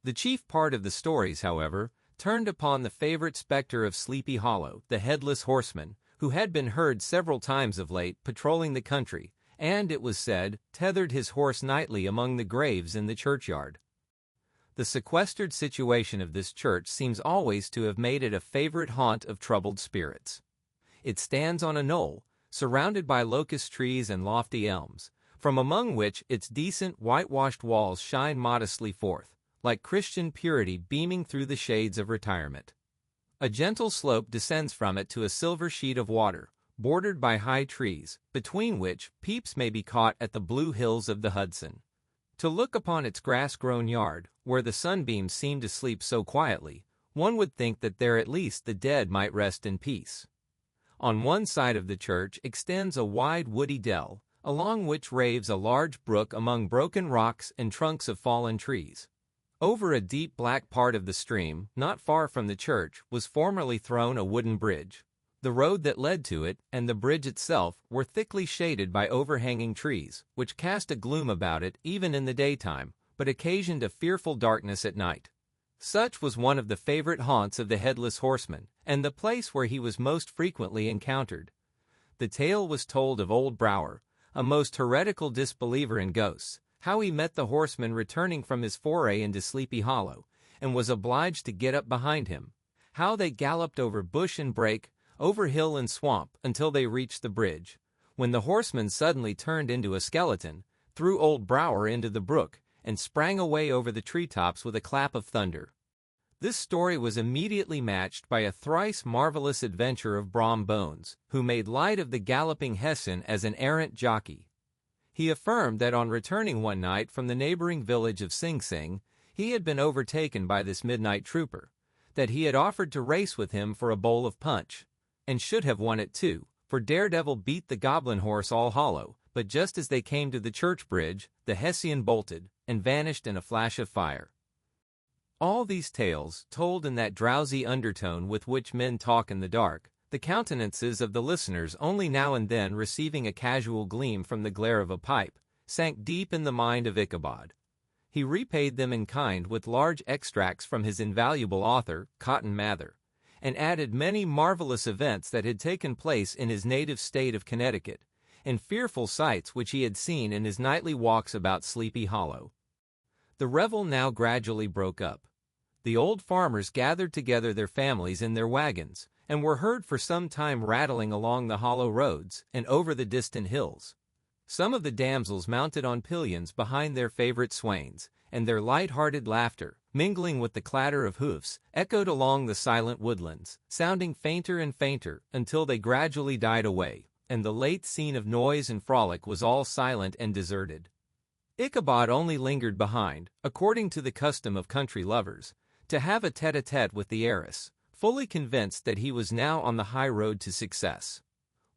The chief part of the stories, however, turned upon the favorite specter of Sleepy Hollow, the Headless Horseman, who had been heard several times of late patrolling the country, and, it was said, tethered his horse nightly among the graves in the churchyard. The sequestered situation of this church seems always to have made it a favorite haunt of troubled spirits. It stands on a knoll, surrounded by locust trees and lofty elms, from among which its decent whitewashed walls shine modestly forth, like Christian purity beaming through the shades of retirement. A gentle slope descends from it to a silver sheet of water, bordered by high trees, between which peeps may be caught at the blue hills of the Hudson. To look upon its grass-grown yard, where the sunbeams seem to sleep so quietly, one would think that there at least the dead might rest in peace. On one side of the church extends a wide woody dell, along which raves a large brook among broken rocks and trunks of fallen trees. Over a deep black part of the stream, not far from the church, was formerly thrown a wooden bridge. The road that led to it, and the bridge itself, were thickly shaded by overhanging trees, which cast a gloom about it even in the daytime, but occasioned a fearful darkness at night. Such was one of the favorite haunts of the Headless Horseman, and the place where he was most frequently encountered. The tale was told of old Brower, a most heretical disbeliever in ghosts, how he met the horseman returning from his foray into Sleepy Hollow, and was obliged to get up behind him, how they galloped over bush and brake, over hill and swamp, until they reached the bridge, when the horseman suddenly turned into a skeleton, threw old Brower into the brook, and sprang away over the treetops with a clap of thunder. This story was immediately matched by a thrice marvelous adventure of Brom Bones, who made light of the galloping Hessian as an errant jockey. He affirmed that on returning one night from the neighboring village of Sing Sing, he had been overtaken by this midnight trooper, that he had offered to race with him for a bowl of punch, and should have won it too, for Daredevil beat the goblin horse all hollow, but just as they came to the church bridge, the Hessian bolted, and vanished in a flash of fire. All these tales, told in that drowsy undertone with which men talk in the dark, the countenances of the listeners only now and then receiving a casual gleam from the glare of a pipe, sank deep in the mind of Ichabod. He repaid them in kind with large extracts from his invaluable author, Cotton Mather, and added many marvelous events that had taken place in his native state of Connecticut, and fearful sights which he had seen in his nightly walks about Sleepy Hollow. The revel now gradually broke up. The old farmers gathered together their families in their wagons, and were heard for some time rattling along the hollow roads and over the distant hills. Some of the damsels mounted on pillions behind their favorite swains, and their light-hearted laughter, mingling with the clatter of hoofs, echoed along the silent woodlands, sounding fainter and fainter until they gradually died away, and the late scene of noise and frolic was all silent and deserted. Ichabod only lingered behind, according to the custom of country lovers, to have a tete-a-tete with the heiress, fully convinced that he was now on the high road to success.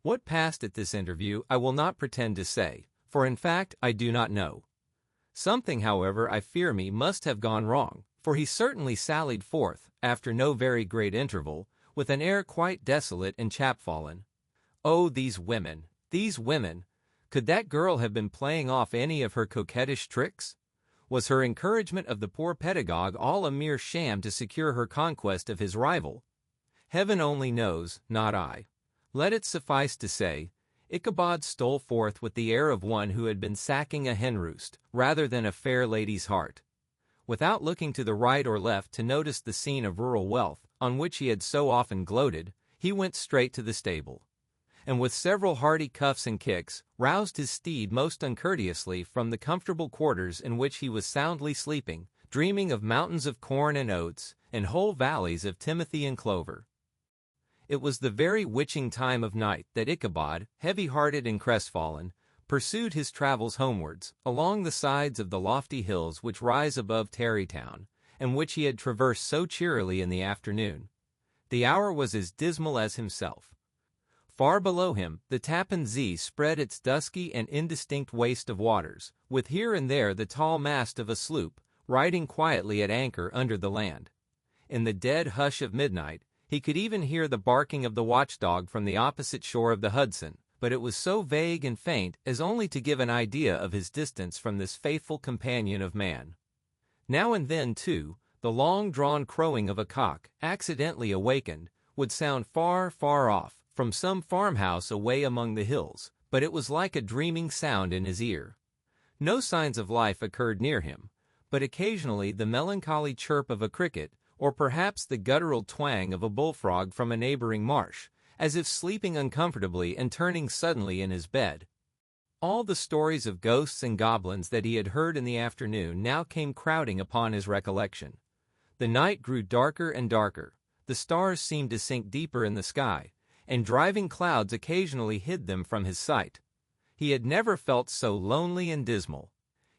What passed at this interview I will not pretend to say, for in fact I do not know. Something, however, I fear me must have gone wrong, for he certainly sallied forth, after no very great interval, with an air quite desolate and chapfallen. Oh, these women! These women! Could that girl have been playing off any of her coquettish tricks? Was her encouragement of the poor pedagogue all a mere sham to secure her conquest of his rival? Heaven only knows, not I. Let it suffice to say, Ichabod stole forth with the air of one who had been sacking a hen-roost, rather than a fair lady's heart. Without looking to the right or left to notice the scene of rural wealth, on which he had so often gloated, he went straight to the stable, and with several hearty cuffs and kicks, roused his steed most uncourteously from the comfortable quarters in which he was soundly sleeping, dreaming of mountains of corn and oats, and whole valleys of timothy and clover. It was the very witching time of night that Ichabod, heavy-hearted and crestfallen, pursued his travels homewards, along the sides of the lofty hills which rise above Tarrytown, and which he had traversed so cheerily in the afternoon. The hour was as dismal as himself. Far below him, the Tappan Zee spread its dusky and indistinct waste of waters, with here and there the tall mast of a sloop, riding quietly at anchor under the land. In the dead hush of midnight, he could even hear the barking of the watchdog from the opposite shore of the Hudson, but it was so vague and faint as only to give an idea of his distance from this faithful companion of man. Now and then, too, the long-drawn crowing of a cock, accidentally awakened, would sound far, far off, from some farmhouse away among the hills, but it was like a dreaming sound in his ear. No signs of life occurred near him, but occasionally the melancholy chirp of a cricket, or perhaps the guttural twang of a bullfrog from a neighboring marsh, as if sleeping uncomfortably and turning suddenly in his bed. All the stories of ghosts and goblins that he had heard in the afternoon now came crowding upon his recollection. The night grew darker and darker, the stars seemed to sink deeper in the sky, and driving clouds occasionally hid them from his sight. He had never felt so lonely and dismal.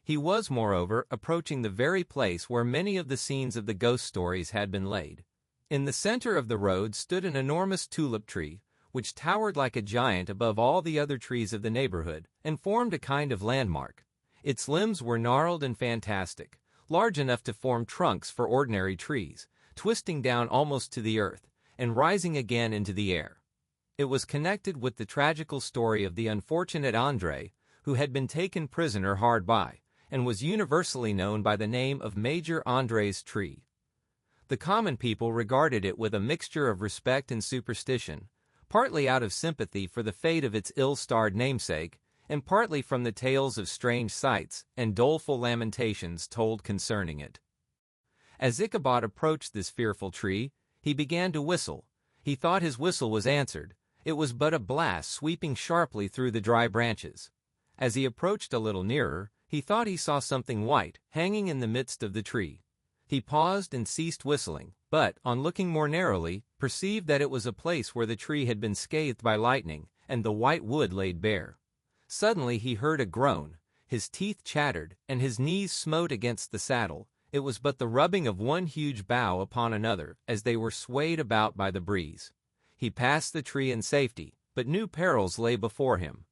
He was, moreover, approaching the very place where many of the scenes of the ghost stories had been laid. In the center of the road stood an enormous tulip tree, which towered like a giant above all the other trees of the neighborhood, and formed a kind of landmark. Its limbs were gnarled and fantastic, large enough to form trunks for ordinary trees, twisting down almost to the earth, and rising again into the air. It was connected with the tragical story of the unfortunate André, who had been taken prisoner hard by, and was universally known by the name of Major André's tree. The common people regarded it with a mixture of respect and superstition, partly out of sympathy for the fate of its ill-starred namesake, and partly from the tales of strange sights and doleful lamentations told concerning it. As Ichabod approached this fearful tree, he began to whistle. He thought his whistle was answered. It was but a blast sweeping sharply through the dry branches. As he approached a little nearer, he thought he saw something white hanging in the midst of the tree. He paused and ceased whistling, but, on looking more narrowly, perceived that it was a place where the tree had been scathed by lightning, and the white wood laid bare. Suddenly he heard a groan, his teeth chattered, and his knees smote against the saddle. It was but the rubbing of one huge bough upon another as they were swayed about by the breeze. He passed the tree in safety, but new perils lay before him.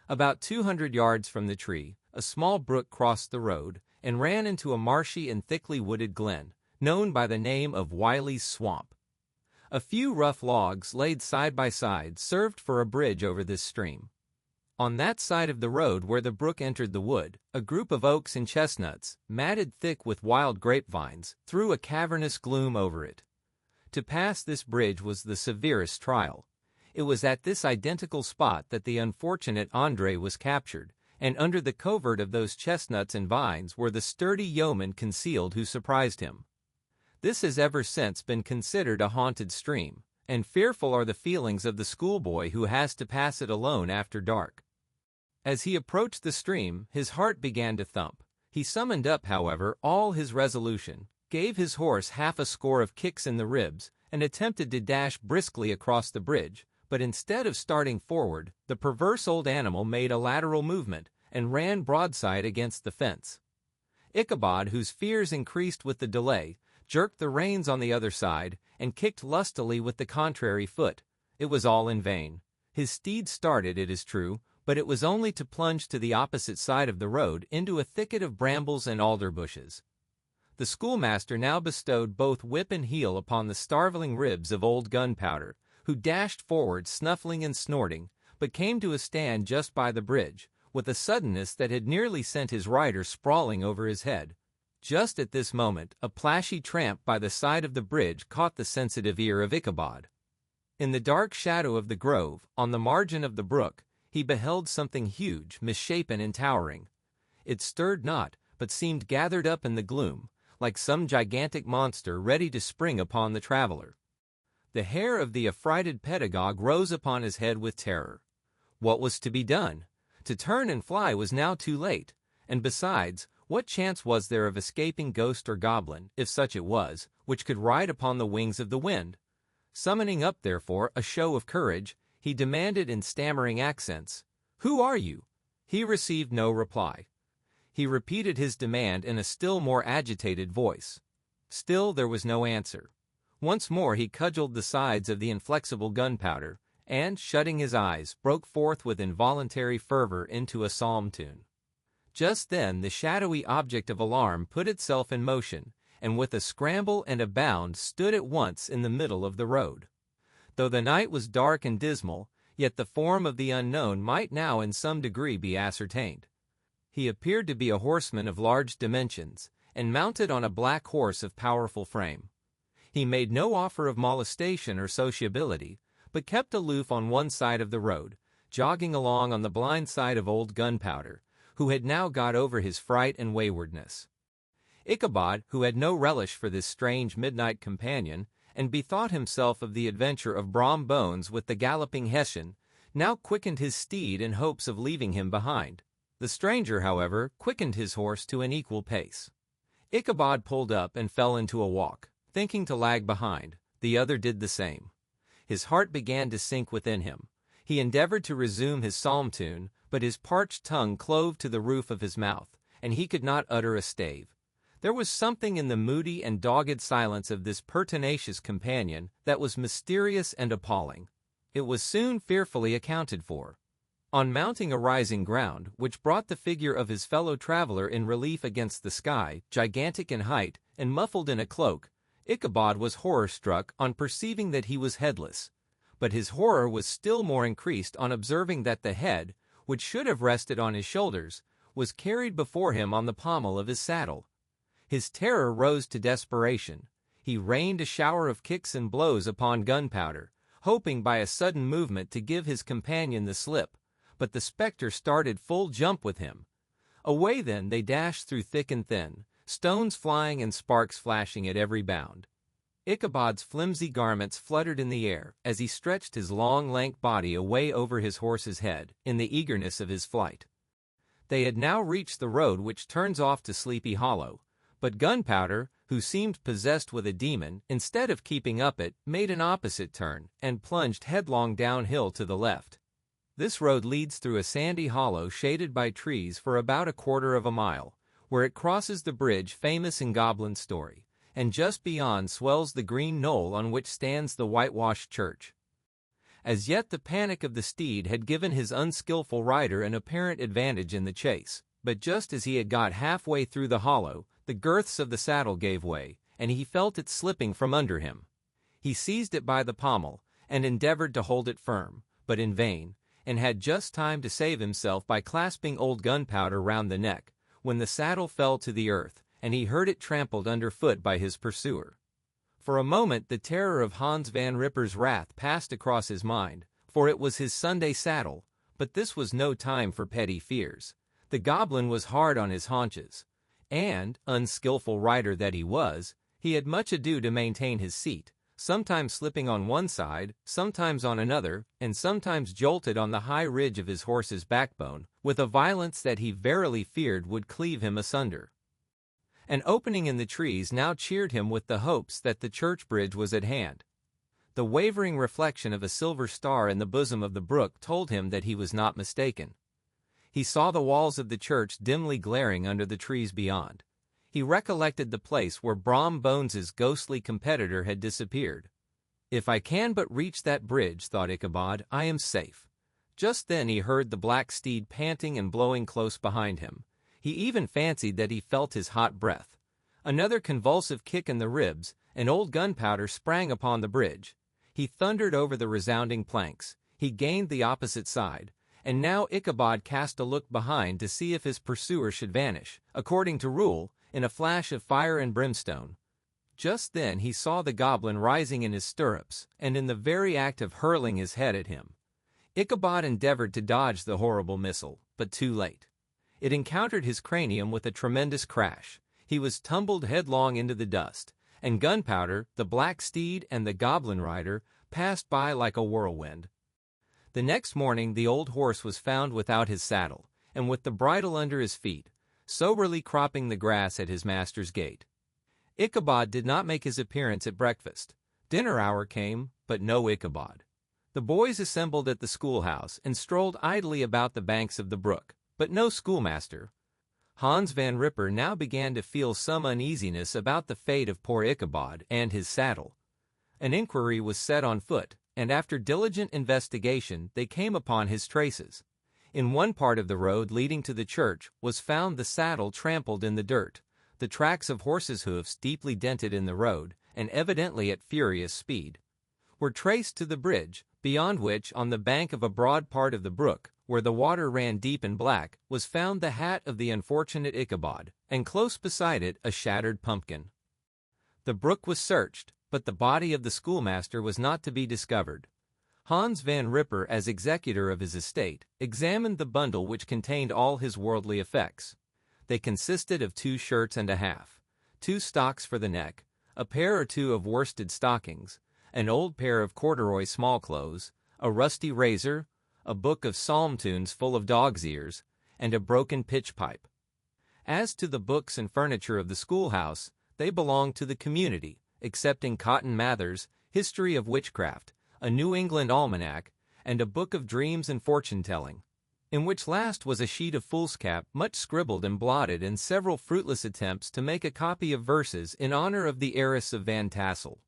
About 200 yards from the tree, a small brook crossed the road and ran into a marshy and thickly wooded glen, known by the name of Wiley's Swamp. A few rough logs laid side by side served for a bridge over this stream. On that side of the road where the brook entered the wood, a group of oaks and chestnuts, matted thick with wild grapevines, threw a cavernous gloom over it. To pass this bridge was the severest trial. It was at this identical spot that the unfortunate Andre was captured, and under the covert of those chestnuts and vines were the sturdy yeomen concealed who surprised him. This has ever since been considered a haunted stream, and fearful are the feelings of the schoolboy who has to pass it alone after dark. As he approached the stream, his heart began to thump. He summoned up, however, all his resolution, gave his horse half a score of kicks in the ribs, and attempted to dash briskly across the bridge, but instead of starting forward, the perverse old animal made a lateral movement and ran broadside against the fence. Ichabod, whose fears increased with the delay, jerked the reins on the other side, and kicked lustily with the contrary foot. It was all in vain. His steed started, it is true, but it was only to plunge to the opposite side of the road into a thicket of brambles and alder bushes. The schoolmaster now bestowed both whip and heel upon the starveling ribs of old Gunpowder, who dashed forward snuffling and snorting, but came to a stand just by the bridge, with a suddenness that had nearly sent his rider sprawling over his head. Just at this moment, a plashy tramp by the side of the bridge caught the sensitive ear of Ichabod. In the dark shadow of the grove, on the margin of the brook, he beheld something huge, misshapen and towering. It stirred not, but seemed gathered up in the gloom, like some gigantic monster ready to spring upon the traveler. The hair of the affrighted pedagogue rose upon his head with terror. What was to be done? To turn and fly was now too late, and besides, what chance was there of escaping ghost or goblin, if such it was, which could ride upon the wings of the wind? Summoning up, therefore, a show of courage, he demanded in stammering accents, "Who are you?" He received no reply. He repeated his demand in a still more agitated voice. Still there was no answer. Once more he cudgeled the sides of the inflexible Gunpowder, and, shutting his eyes, broke forth with involuntary fervor into a psalm tune. Just then the shadowy object of alarm put itself in motion, and with a scramble and a bound stood at once in the middle of the road. Though the night was dark and dismal, yet the form of the unknown might now in some degree be ascertained. He appeared to be a horseman of large dimensions, and mounted on a black horse of powerful frame. He made no offer of molestation or sociability, but kept aloof on one side of the road, jogging along on the blind side of old Gunpowder, who had now got over his fright and waywardness. Ichabod, who had no relish for this strange midnight companion, and bethought himself of the adventure of Brom Bones with the galloping Hessian, now quickened his steed in hopes of leaving him behind. The stranger, however, quickened his horse to an equal pace. Ichabod pulled up and fell into a walk. Thinking to lag behind, the other did the same. His heart began to sink within him. He endeavored to resume his psalm tune, but his parched tongue clove to the roof of his mouth, and he could not utter a stave. There was something in the moody and dogged silence of this pertinacious companion that was mysterious and appalling. It was soon fearfully accounted for. On mounting a rising ground, which brought the figure of his fellow traveler in relief against the sky, gigantic in height, and muffled in a cloak, Ichabod was horror-struck on perceiving that he was headless, but his horror was still more increased on observing that the head, which should have rested on his shoulders, was carried before him on the pommel of his saddle. His terror rose to desperation. He rained a shower of kicks and blows upon Gunpowder, hoping by a sudden movement to give his companion the slip, but the spectre started full jump with him. Away then they dashed through thick and thin, stones flying and sparks flashing at every bound. Ichabod's flimsy garments fluttered in the air as he stretched his long, lank body away over his horse's head in the eagerness of his flight. They had now reached the road which turns off to Sleepy Hollow, But Gunpowder, who seemed possessed with a demon, instead of keeping up it, made an opposite turn and plunged headlong downhill to the left. This road leads through a sandy hollow shaded by trees for about a quarter of a mile, where it crosses the bridge famous in Goblin story, and just beyond swells the green knoll on which stands the whitewashed church. As yet the panic of the steed had given his unskillful rider an apparent advantage in the chase, but just as he had got halfway through the hollow, the girths of the saddle gave way, and he felt it slipping from under him. He seized it by the pommel, and endeavored to hold it firm, but in vain, and had just time to save himself by clasping old Gunpowder round the neck, when the saddle fell to the earth, and he heard it trampled underfoot by his pursuer. For a moment the terror of Hans Van Ripper's wrath passed across his mind, for it was his Sunday saddle, but this was no time for petty fears. The goblin was hard on his haunches, and, unskillful rider that he was, he had much ado to maintain his seat, sometimes slipping on one side, sometimes on another, and sometimes jolted on the high ridge of his horse's backbone, with a violence that he verily feared would cleave him asunder. An opening in the trees now cheered him with the hopes that the church bridge was at hand. The wavering reflection of a silver star in the bosom of the brook told him that he was not mistaken. He saw the walls of the church dimly glaring under the trees beyond. He recollected the place where Brom Bones's ghostly competitor had disappeared. "If I can but reach that bridge," thought Ichabod, "I am safe." Just then he heard the black steed panting and blowing close behind him. He even fancied that he felt his hot breath. Another convulsive kick in the ribs, and old Gunpowder sprang upon the bridge. He thundered over the resounding planks. He gained the opposite side, and now Ichabod cast a look behind to see if his pursuer should vanish, according to rule, in a flash of fire and brimstone. Just then he saw the goblin rising in his stirrups, and in the very act of hurling his head at him. Ichabod endeavored to dodge the horrible missile, but too late. It encountered his cranium with a tremendous crash. He was tumbled headlong into the dust, and Gunpowder, the black steed, and the goblin rider passed by like a whirlwind. The next morning the old horse was found without his saddle, and with the bridle under his feet, soberly cropping the grass at his master's gate. Ichabod did not make his appearance at breakfast. Dinner hour came, but no Ichabod. The boys assembled at the schoolhouse and strolled idly about the banks of the brook, but no schoolmaster. Hans Van Ripper now began to feel some uneasiness about the fate of poor Ichabod and his saddle. An inquiry was set on foot, and after diligent investigation they came upon his traces. In one part of the road leading to the church was found the saddle trampled in the dirt, the tracks of horses' hoofs deeply dented in the road, and evidently at furious speed, were traced to the bridge, beyond which, on the bank of a broad part of the brook, where the water ran deep and black, was found the hat of the unfortunate Ichabod, and close beside it a shattered pumpkin. The brook was searched, but the body of the schoolmaster was not to be discovered. Hans Van Ripper, as executor of his estate, examined the bundle which contained all his worldly effects. They consisted of 2 shirts and a half, 2 stocks for the neck, a pair or 2 of worsted stockings, an old pair of corduroy smallclothes, a rusty razor, a book of psalm tunes full of dog's ears, and a broken pitch pipe. As to the books and furniture of the schoolhouse, they belonged to the community, excepting Cotton Mather's History of Witchcraft, a New England almanac, and a book of dreams and fortune-telling, in which last was a sheet of foolscap much scribbled and blotted, and several fruitless attempts to make a copy of verses in honor of the heiress of Van Tassel.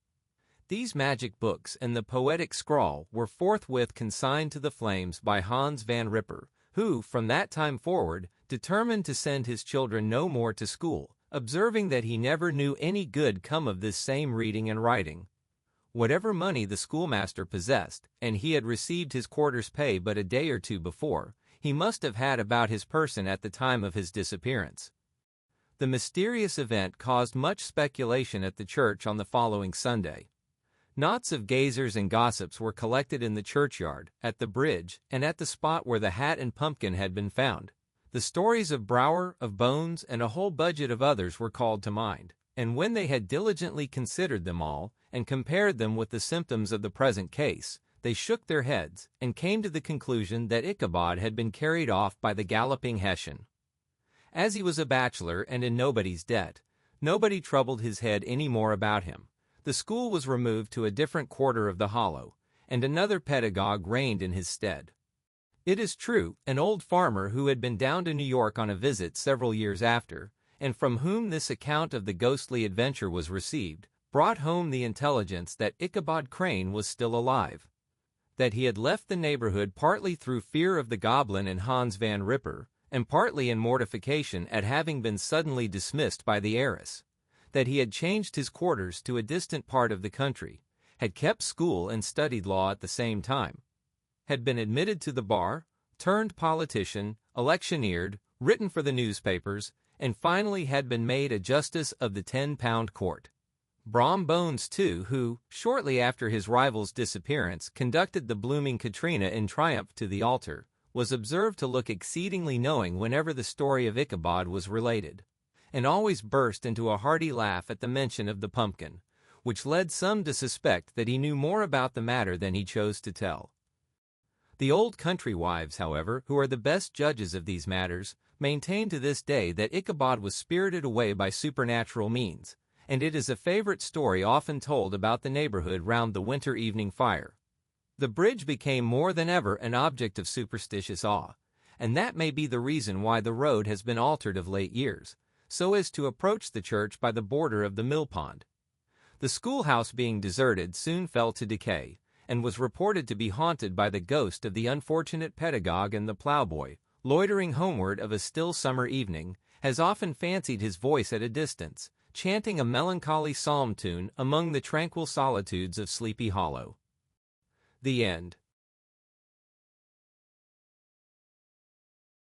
These magic books and the poetic scrawl were forthwith consigned to the flames by Hans Van Ripper, who, from that time forward, determined to send his children no more to school, observing that he never knew any good come of this same reading and writing. Whatever money the schoolmaster possessed, and he had received his quarter's pay but a day or 2 before, he must have had about his person at the time of his disappearance. The mysterious event caused much speculation at the church on the following Sunday. Knots of gazers and gossips were collected in the churchyard, at the bridge, and at the spot where the hat and pumpkin had been found. The stories of Brower, of Bones, and a whole budget of others were called to mind, and when they had diligently considered them all, and compared them with the symptoms of the present case, they shook their heads, and came to the conclusion that Ichabod had been carried off by the galloping Hessian. As he was a bachelor and in nobody's debt, Nobody troubled his head any more about him. The school was removed to a different quarter of the hollow, and another pedagogue reigned in his stead. It is true, an old farmer who had been down to New York on a visit several years after, and from whom this account of the ghostly adventure was received, brought home the intelligence that Ichabod Crane was still alive, that he had left the neighborhood partly through fear of the goblin and Hans Van Ripper, and partly in mortification at having been suddenly dismissed by the heiress, that he had changed his quarters to a distant part of the country, had kept school and studied law at the same time, had been admitted to the bar, turned politician, electioneered, written for the newspapers, and finally had been made a justice of the 10-pound court. Brom Bones, too, who, shortly after his rival's disappearance, conducted the blooming Katrina in triumph to the altar, was observed to look exceedingly knowing whenever the story of Ichabod was related, and always burst into a hearty laugh at the mention of the pumpkin, which led some to suspect that he knew more about the matter than he chose to tell. The old country wives, however, who are the best judges of these matters, maintain to this day that Ichabod was spirited away by supernatural means, and it is a favorite story often told about the neighborhood round the winter evening fire. The bridge became more than ever an object of superstitious awe, and that may be the reason why the road has been altered of late years, so as to approach the church by the border of the mill pond. The schoolhouse being deserted soon fell to decay, and was reported to be haunted by the ghost of the unfortunate pedagogue, and the plowboy, loitering homeward of a still summer evening, has often fancied his voice at a distance, chanting a melancholy psalm tune among the tranquil solitudes of Sleepy Hollow. The End.